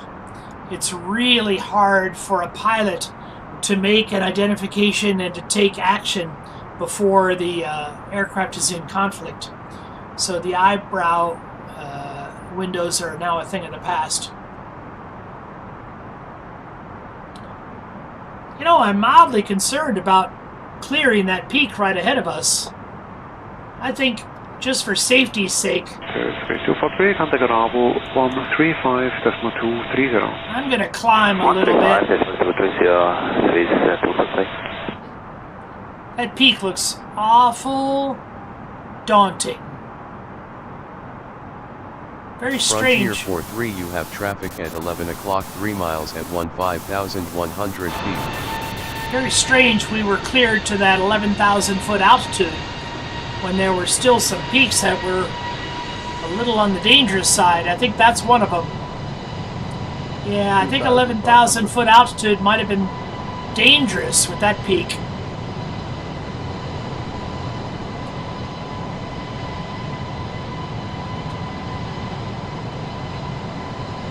it's really hard for a pilot to make an identification and to take action before the aircraft is in conflict. So the eyebrow windows are now a thing of the past. You know, I'm mildly concerned about clearing that peak right ahead of us. I think just for safety's sake, 243, contact arrival 135.230. I'm going to climb a little bit. That peak looks awful daunting. Very strange. Frontier 43, you have traffic at 11 o'clock 3 miles at 15,100 feet. Very strange we were cleared to that 11,000 foot altitude when there were still some peaks that were a little on the dangerous side. I think that's one of them. Yeah, I think 11,000 foot altitude might have been dangerous with that peak.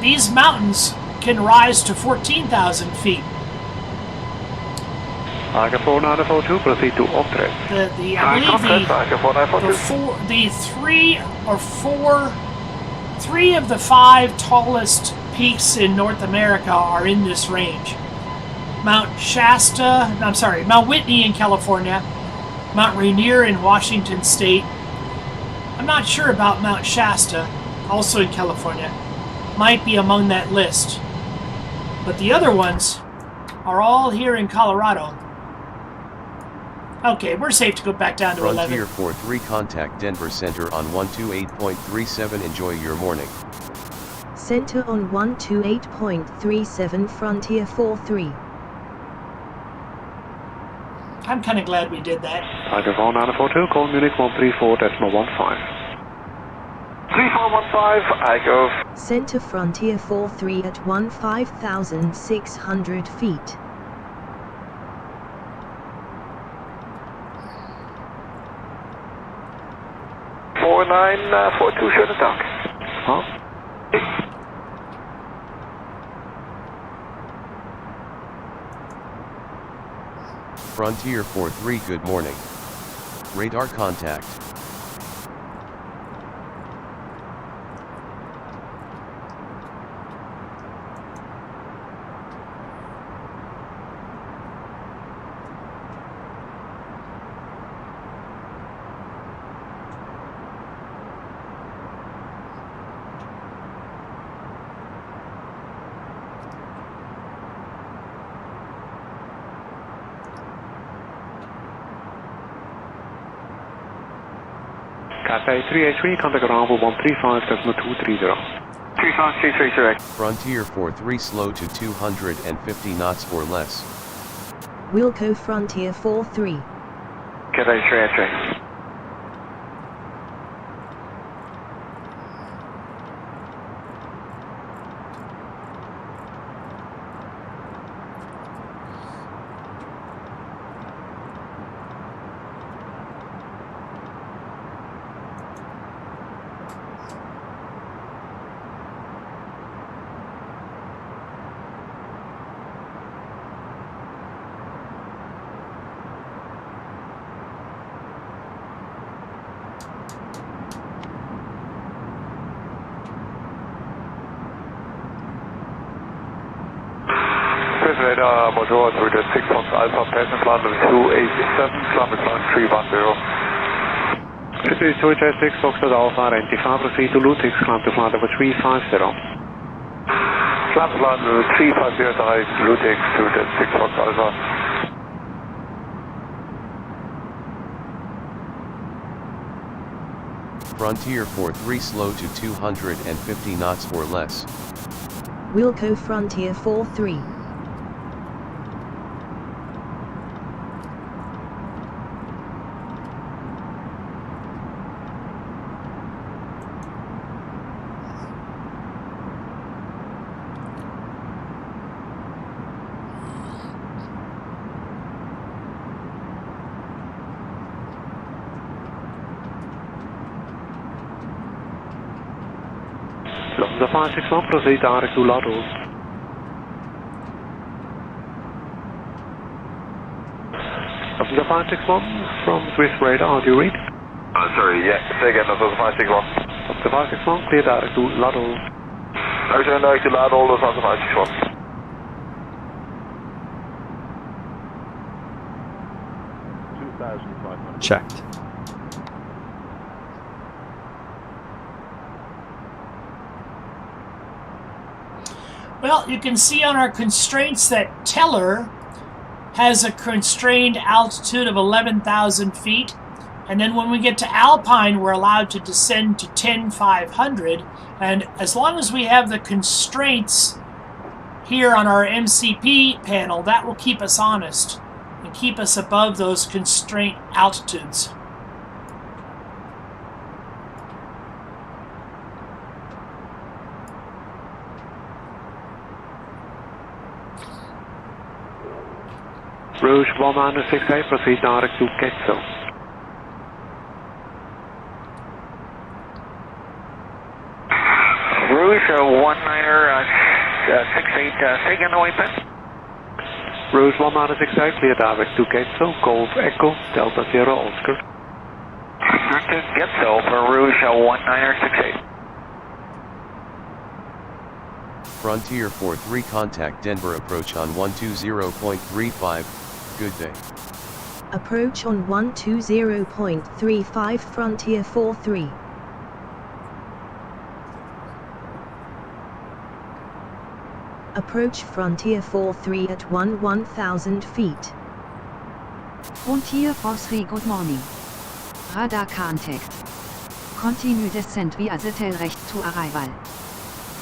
These mountains can rise to 14,000 feet. Aga 4942, proceed to Optrek. I believe three of the 5 tallest peaks in North America are in this range. Mount Whitney in California, Mount Rainier in Washington State. I'm not sure about Mount Shasta, also in California. Might be among that list. But the other ones are all here in Colorado. Okay, we're safe to go back down to 11. Frontier 43, contact Denver Center on 128.37. Enjoy your morning. Center on 128.37, Frontier 43. I'm kind of glad we did that. Aga 4942, call Munich 134.15. 3415, I go. Center Frontier 43 at 15,600 feet. Four 4942, schönen Tag. Huh? Frontier 43, good morning. Radar contact. A320, contact runway 135.230. 35330. Frontier 43 slow to 250 knots or less. Wilco Frontier 43. KDEN. Radar, Motor through the 6 Fox Alpha, passing climb level 287, climb 310. This is 286 Fox Alpha, identify, proceed to Lutix, climb to flight level 350. Climb to flight level 350, direct Lutix to the 6 Fox Alpha. Frontier 43 slow to 250 knots or less. Wilco Frontier 43. The 561, proceed direct to Lados. The 561 from Swiss Radar, do you read? Sorry, yeah, say again, that was the 561. The 561, clear direct to Lados. Return direct to Lados, that's the 561. Checked. Well, you can see on our constraints that Teller has a constrained altitude of 11,000 feet. And then when we get to Alpine, we're allowed to descend to 10,500. And as long as we have the constraints here on our MCP panel, that will keep us honest and keep us above those constraint altitudes. Rouge 168, proceed direct to Quetzal. Rouge 1968, take in the waypoint. Rouge 1968, clear direct to Quetzal, Golf Echo, Delta Sierra Oscar. Quetzal for Rouge 1968. Frontier 43 contact Denver approach on 120.35, good day. Approach on 120.35 Frontier 43. Approach Frontier 43 at 1,000 feet. Frontier 43, good morning. Radar contact. Continue descent via the tail recht to arrival.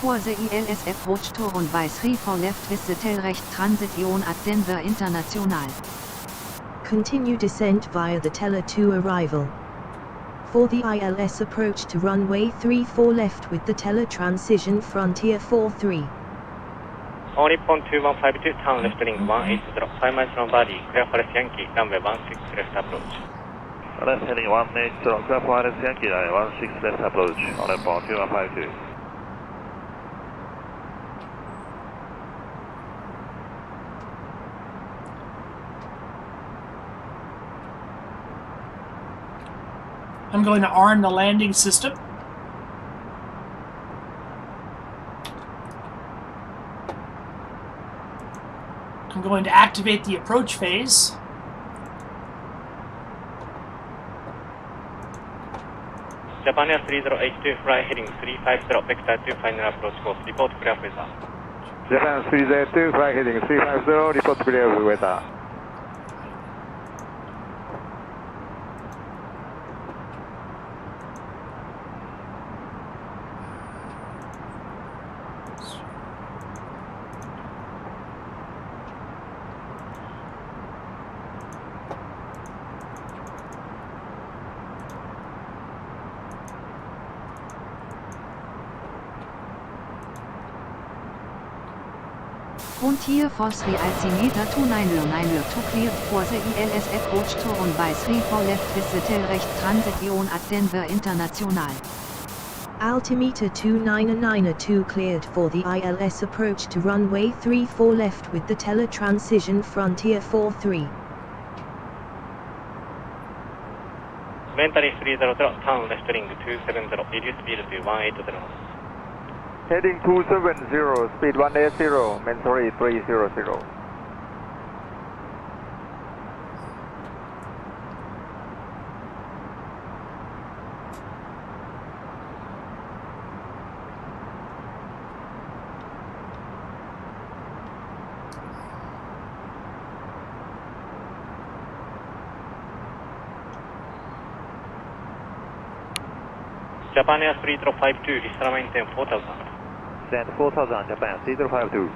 For the ILS approach to runway 34 left with the tail recht transition at Denver International. Continue descent via the Teller to arrival. For the ILS approach to runway 34 left with the Teller transition Frontier 43. All Nippon 2152, turn left ring 180, 5 miles from body, clear for Yankee, runway 16 left approach. Left heading 180, clear for Yankee, 16 left approach, on Nippon 2152. I'm going to arm the landing system. I'm going to activate the approach phase. Japan Air 3082, fly heading 350, vector 2, final approach course, report clear for weather. Japan 3082, fly heading 350, report clear for weather. Frontier for 3 altimeter 29er to clear for the ILS approach to runway 34 left with the tail right transition at Denver International. Altimeter 299er cleared for the ILS approach to runway 34 left with the teletransition Frontier 43. Mentally 300, turn left ring 270, reduce speed to 180. Heading 270, speed 180, mentally 300. Japan Air 3052, Isra maintain 4000. Send 4000, Japan 3052.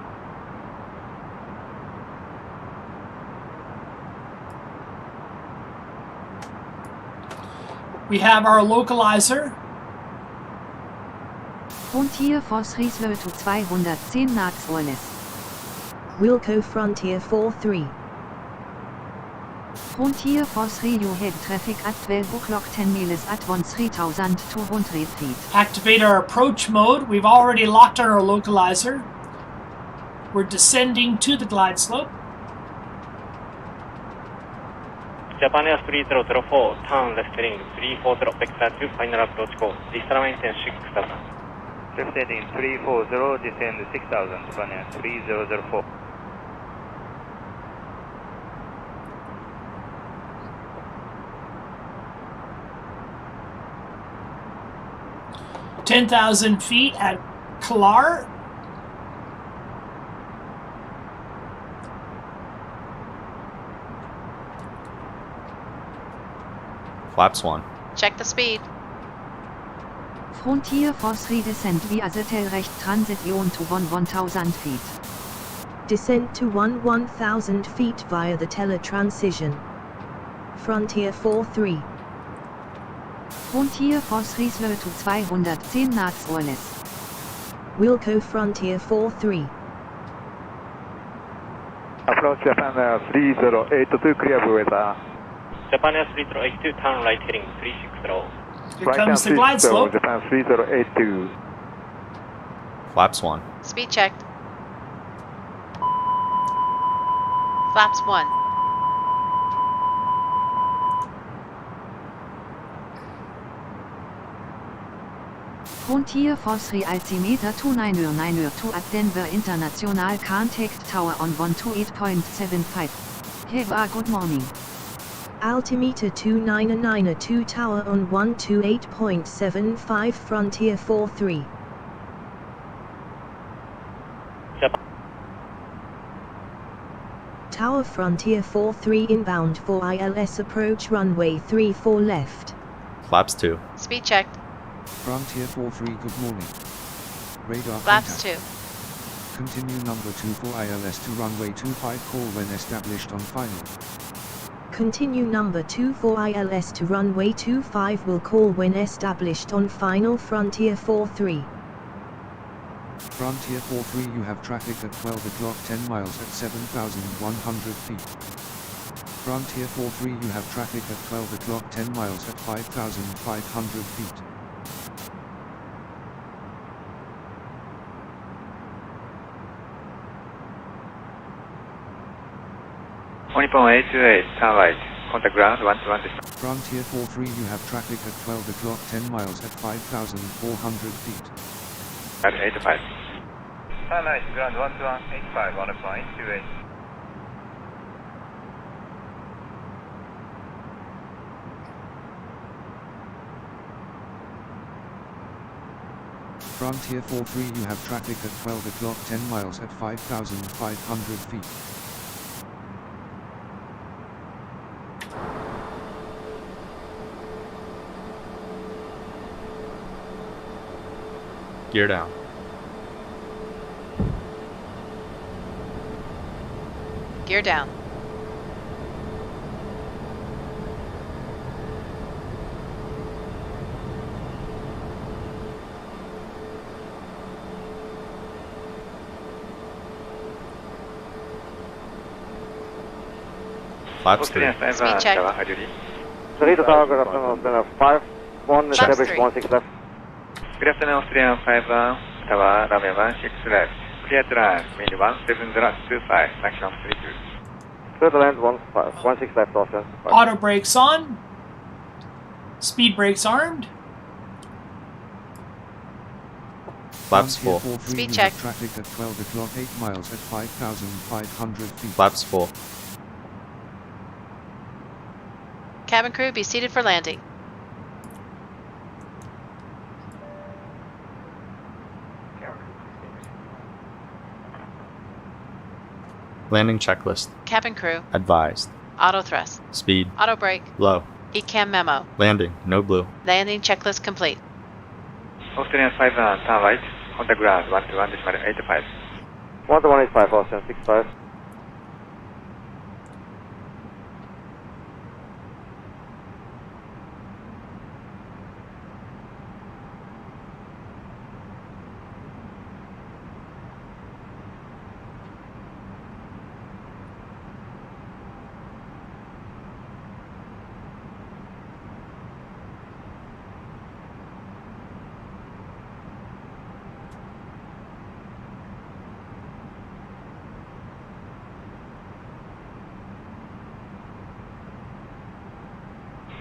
We have our localizer. Frontier for 3 slow to 210 knots or less. Wilco Frontier 43. Frontier for 3 you have traffic at 12 o'clock 10 miles at 13,200 feet. Activate our approach mode. We've already locked on our localizer. We're descending to the glide slope. Japan Air 3004, turn left ring 340, vector to final approach course. Isra maintain 6000. Left heading 340, descend 6000, Japan Air 3004. $10,000 feet at Kalar. Flaps 1. Check the speed. Frontier for 3 descent via the tail right transition to 1000 feet. Descent to 1000 feet via the teletransition. Frontier 43. Frontier for 3 slow to 210 knots or less. Wilco Frontier 43. Approach Japan Air 3082, clear weather. Japan Air 3082, turn right heading 360. Here comes the glide slope. Japan 3082. Flaps 1. Speed checked. Flaps 1. Frontier for 3 altimeter 29er to at Denver International contact tower on 128.75. Have a good morning. Altimeter 299er tower on 128.75 Frontier 43. Tower Frontier 43 inbound for ILS approach runway 34 left. Flaps 2. Speed checked. Frontier 43, good morning. Radar Flaps contact. 2. Continue number 2 for ILS to runway 25, call when established on final. Continue number 2 for ILS to runway 25 will call when established on final Frontier 43. Frontier 43, you have traffic at 12 o'clock 10 miles at 7,100 feet. Frontier 43, you have traffic at 12 o'clock 10 miles at 5,500 feet. Nippon 828, turn right. Contact ground, 121 distance. Frontier 43, you have traffic at 12 o'clock 10 miles at 5,400 feet. At 85. Turn right, ground 12185, 1.828. Frontier 43, you have traffic at 12 o'clock 10 miles at 5,500 feet. Gear down. Gear down. Flaps 3. Speed check. Tower, good afternoon, 5-1, establish 16 left. Good afternoon, Australian 5-1, Tower, runway 16 left. Clear to land, wind 17025, maximum 32. Clear to land 16 left, Austrian. Auto brakes on. Speed brakes armed. Flaps full. Speed check. Traffic at 12 o'clock, 8 miles at 5,500 feet. Flaps full. Cabin crew, be seated for landing. Landing checklist. Cabin crew, Advised. auto thrust, Speed. auto brake, Low. heat cam memo. Landing. No blue. Landing checklist complete. Australian 5-1, turn right, on the ground, 121.85. 12185, Austrian 65.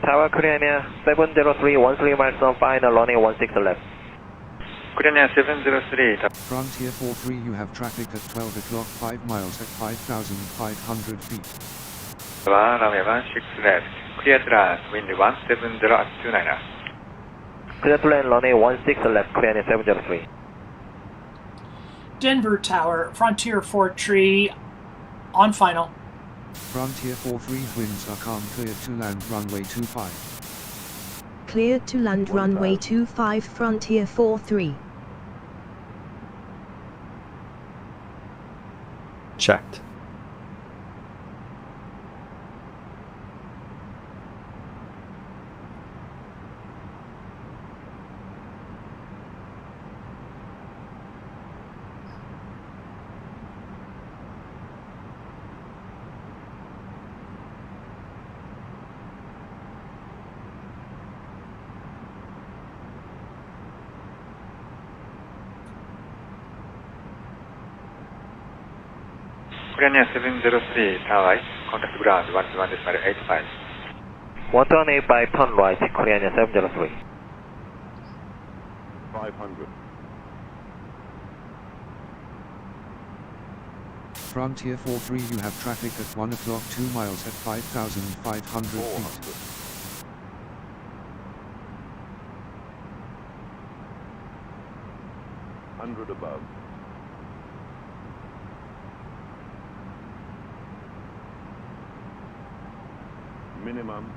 Tower, Koreania 703, 13 miles on final, running 16 left. Koreania 703. Frontier 43, you have traffic at 12 o'clock, 5 miles at 5,500 feet. Tower, runway 16 left. Clear to land, wind 17029. Clear to land, runway 16 left, Koreania 703. Denver Tower, Frontier 43 on final. Frontier 43, winds are calm, clear to land runway 25. Cleared to land runway 25, Frontier 43. Checked. Koreania 703, turn right, contact ground, 121.85. 118 turn right, Koreania 703. 500. Frontier 43, you have traffic at 1 o'clock, 2 miles at 5,500 feet. 100 above. Minimum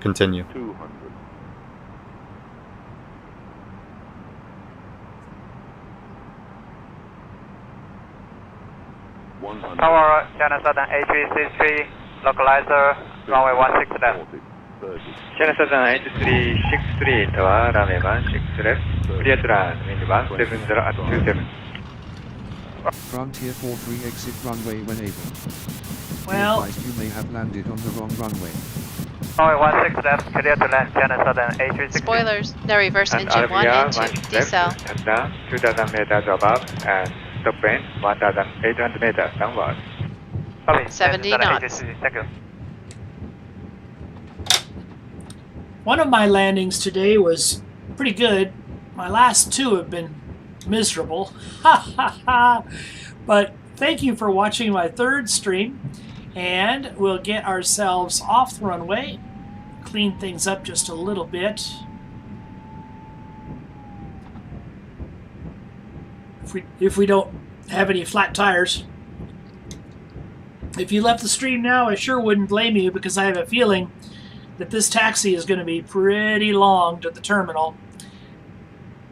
Continue. 200. Tower, China Southern A363, localizer, runway 16 left. 30. China Southern 8363, Tower, runway 16 left. Clear to land, wind 17027. Frontier 43, exit runway when able. Well, Be advised you may have landed on the wrong runway. Runway 16 left, clear to land, China Southern A360. Spoilers, the reverse And engine 1 and 2. left, Decel. touchdown, 2,000 meters above, and stop wind 1,800 meters downward. 70 knots. Thank you. one of my landings today was pretty good. My last two have been miserable. Ha ha ha! But thank you for watching my third stream, and we'll get ourselves off the runway, clean things up just a little bit. If we don't have any flat tires. If you left the stream now, I sure wouldn't blame you, because I have a feeling that this taxi is going to be pretty long to the terminal.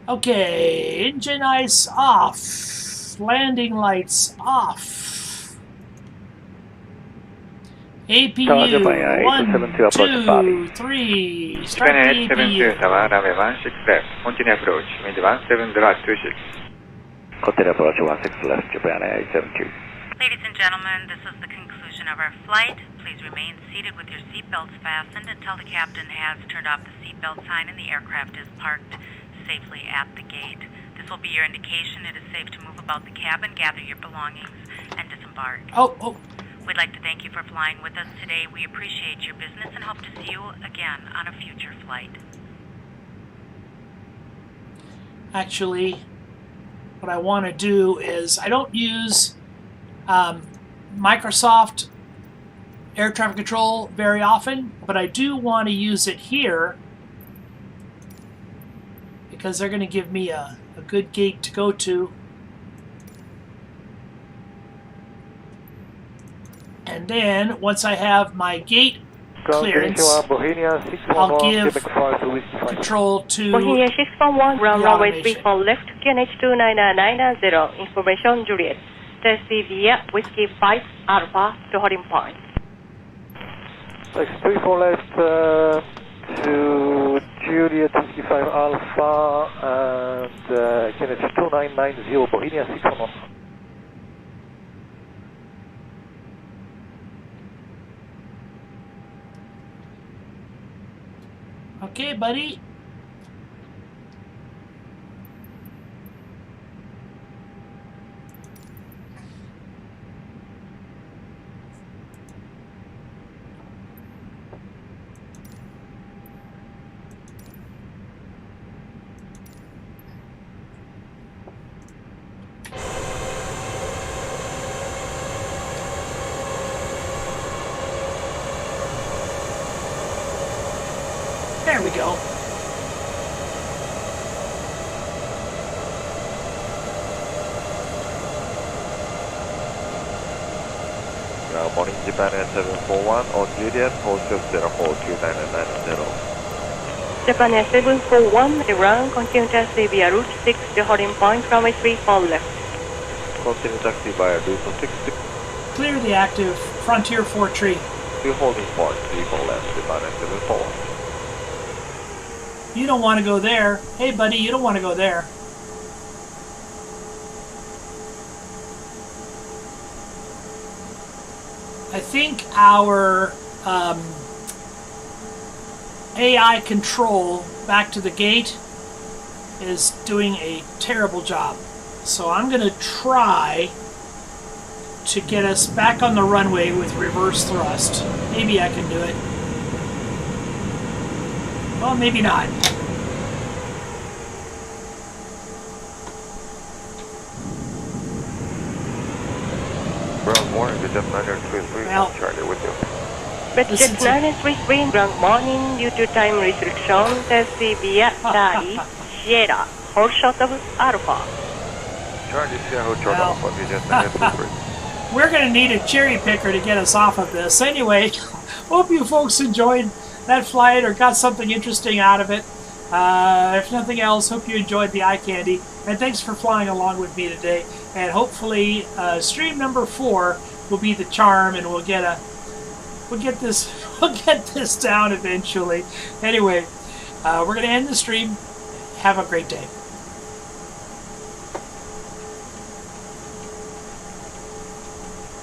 Okay, engine ice off, landing lights off. APU, 1, 2, 3, start the APU. Tower, runway 16 left, continue approach, wind 17026. Continue approach 16 left, Japan 872. Ladies and gentlemen, this is the conclusion of our flight. Please remain seated with your seatbelts fastened until the captain has turned off the seatbelt sign and the aircraft is parked safely at the gate. This will be your indication it is safe to move about the cabin, gather your belongings, and disembark. We'd like to thank you for flying with us today. We appreciate your business and hope to see you again on a future flight. Actually, what I want to do is, I don't use Microsoft air traffic control very often, but I do want to use it here because they're going to give me a good gate to go to. And then, once I have my gate clearance, I'll give control to Bohemia 641, ground runway 34 left, QNH 29990, information Juliet. Taxi via Whiskey 5 Alpha to holding point. Taxi 34 left to Juliet Whiskey 5 Alpha and QNH 2990, Bohemia 641. Okay, buddy. There we go. Morning Japan Air 741 on Juliet, postscript 042990. Japan Air 741, ground, continue taxi via route 6 to holding point, runway 34 left. Continue taxi via route 6. Clear the active Frontier 4 tree. To holding point 34 left, Japan Air 741. You don't want to go there. Hey, buddy, you don't want to go there. I think our AI control back to the gate is doing a terrible job. So I'm going to try to get us back on the runway with reverse thrust. Maybe I can do it. Well, maybe not. Ground morning, the Jet 933, Charlie with you. Jet 933, ground morning, due to time restriction, taxi via Charlie, Sierra, hold short of Alpha. Charlie, Sierra, hold short Alpha, the Jet 933. We're going to need a cherry picker to get us off of this. Anyway, hope you folks enjoyed that flight or got something interesting out of it. If nothing else, hope you enjoyed the eye candy, and thanks for flying along with me today. And hopefully, stream number 4 will be the charm, and we'll get this down eventually. Anyway, we're gonna end the stream. Have a great day.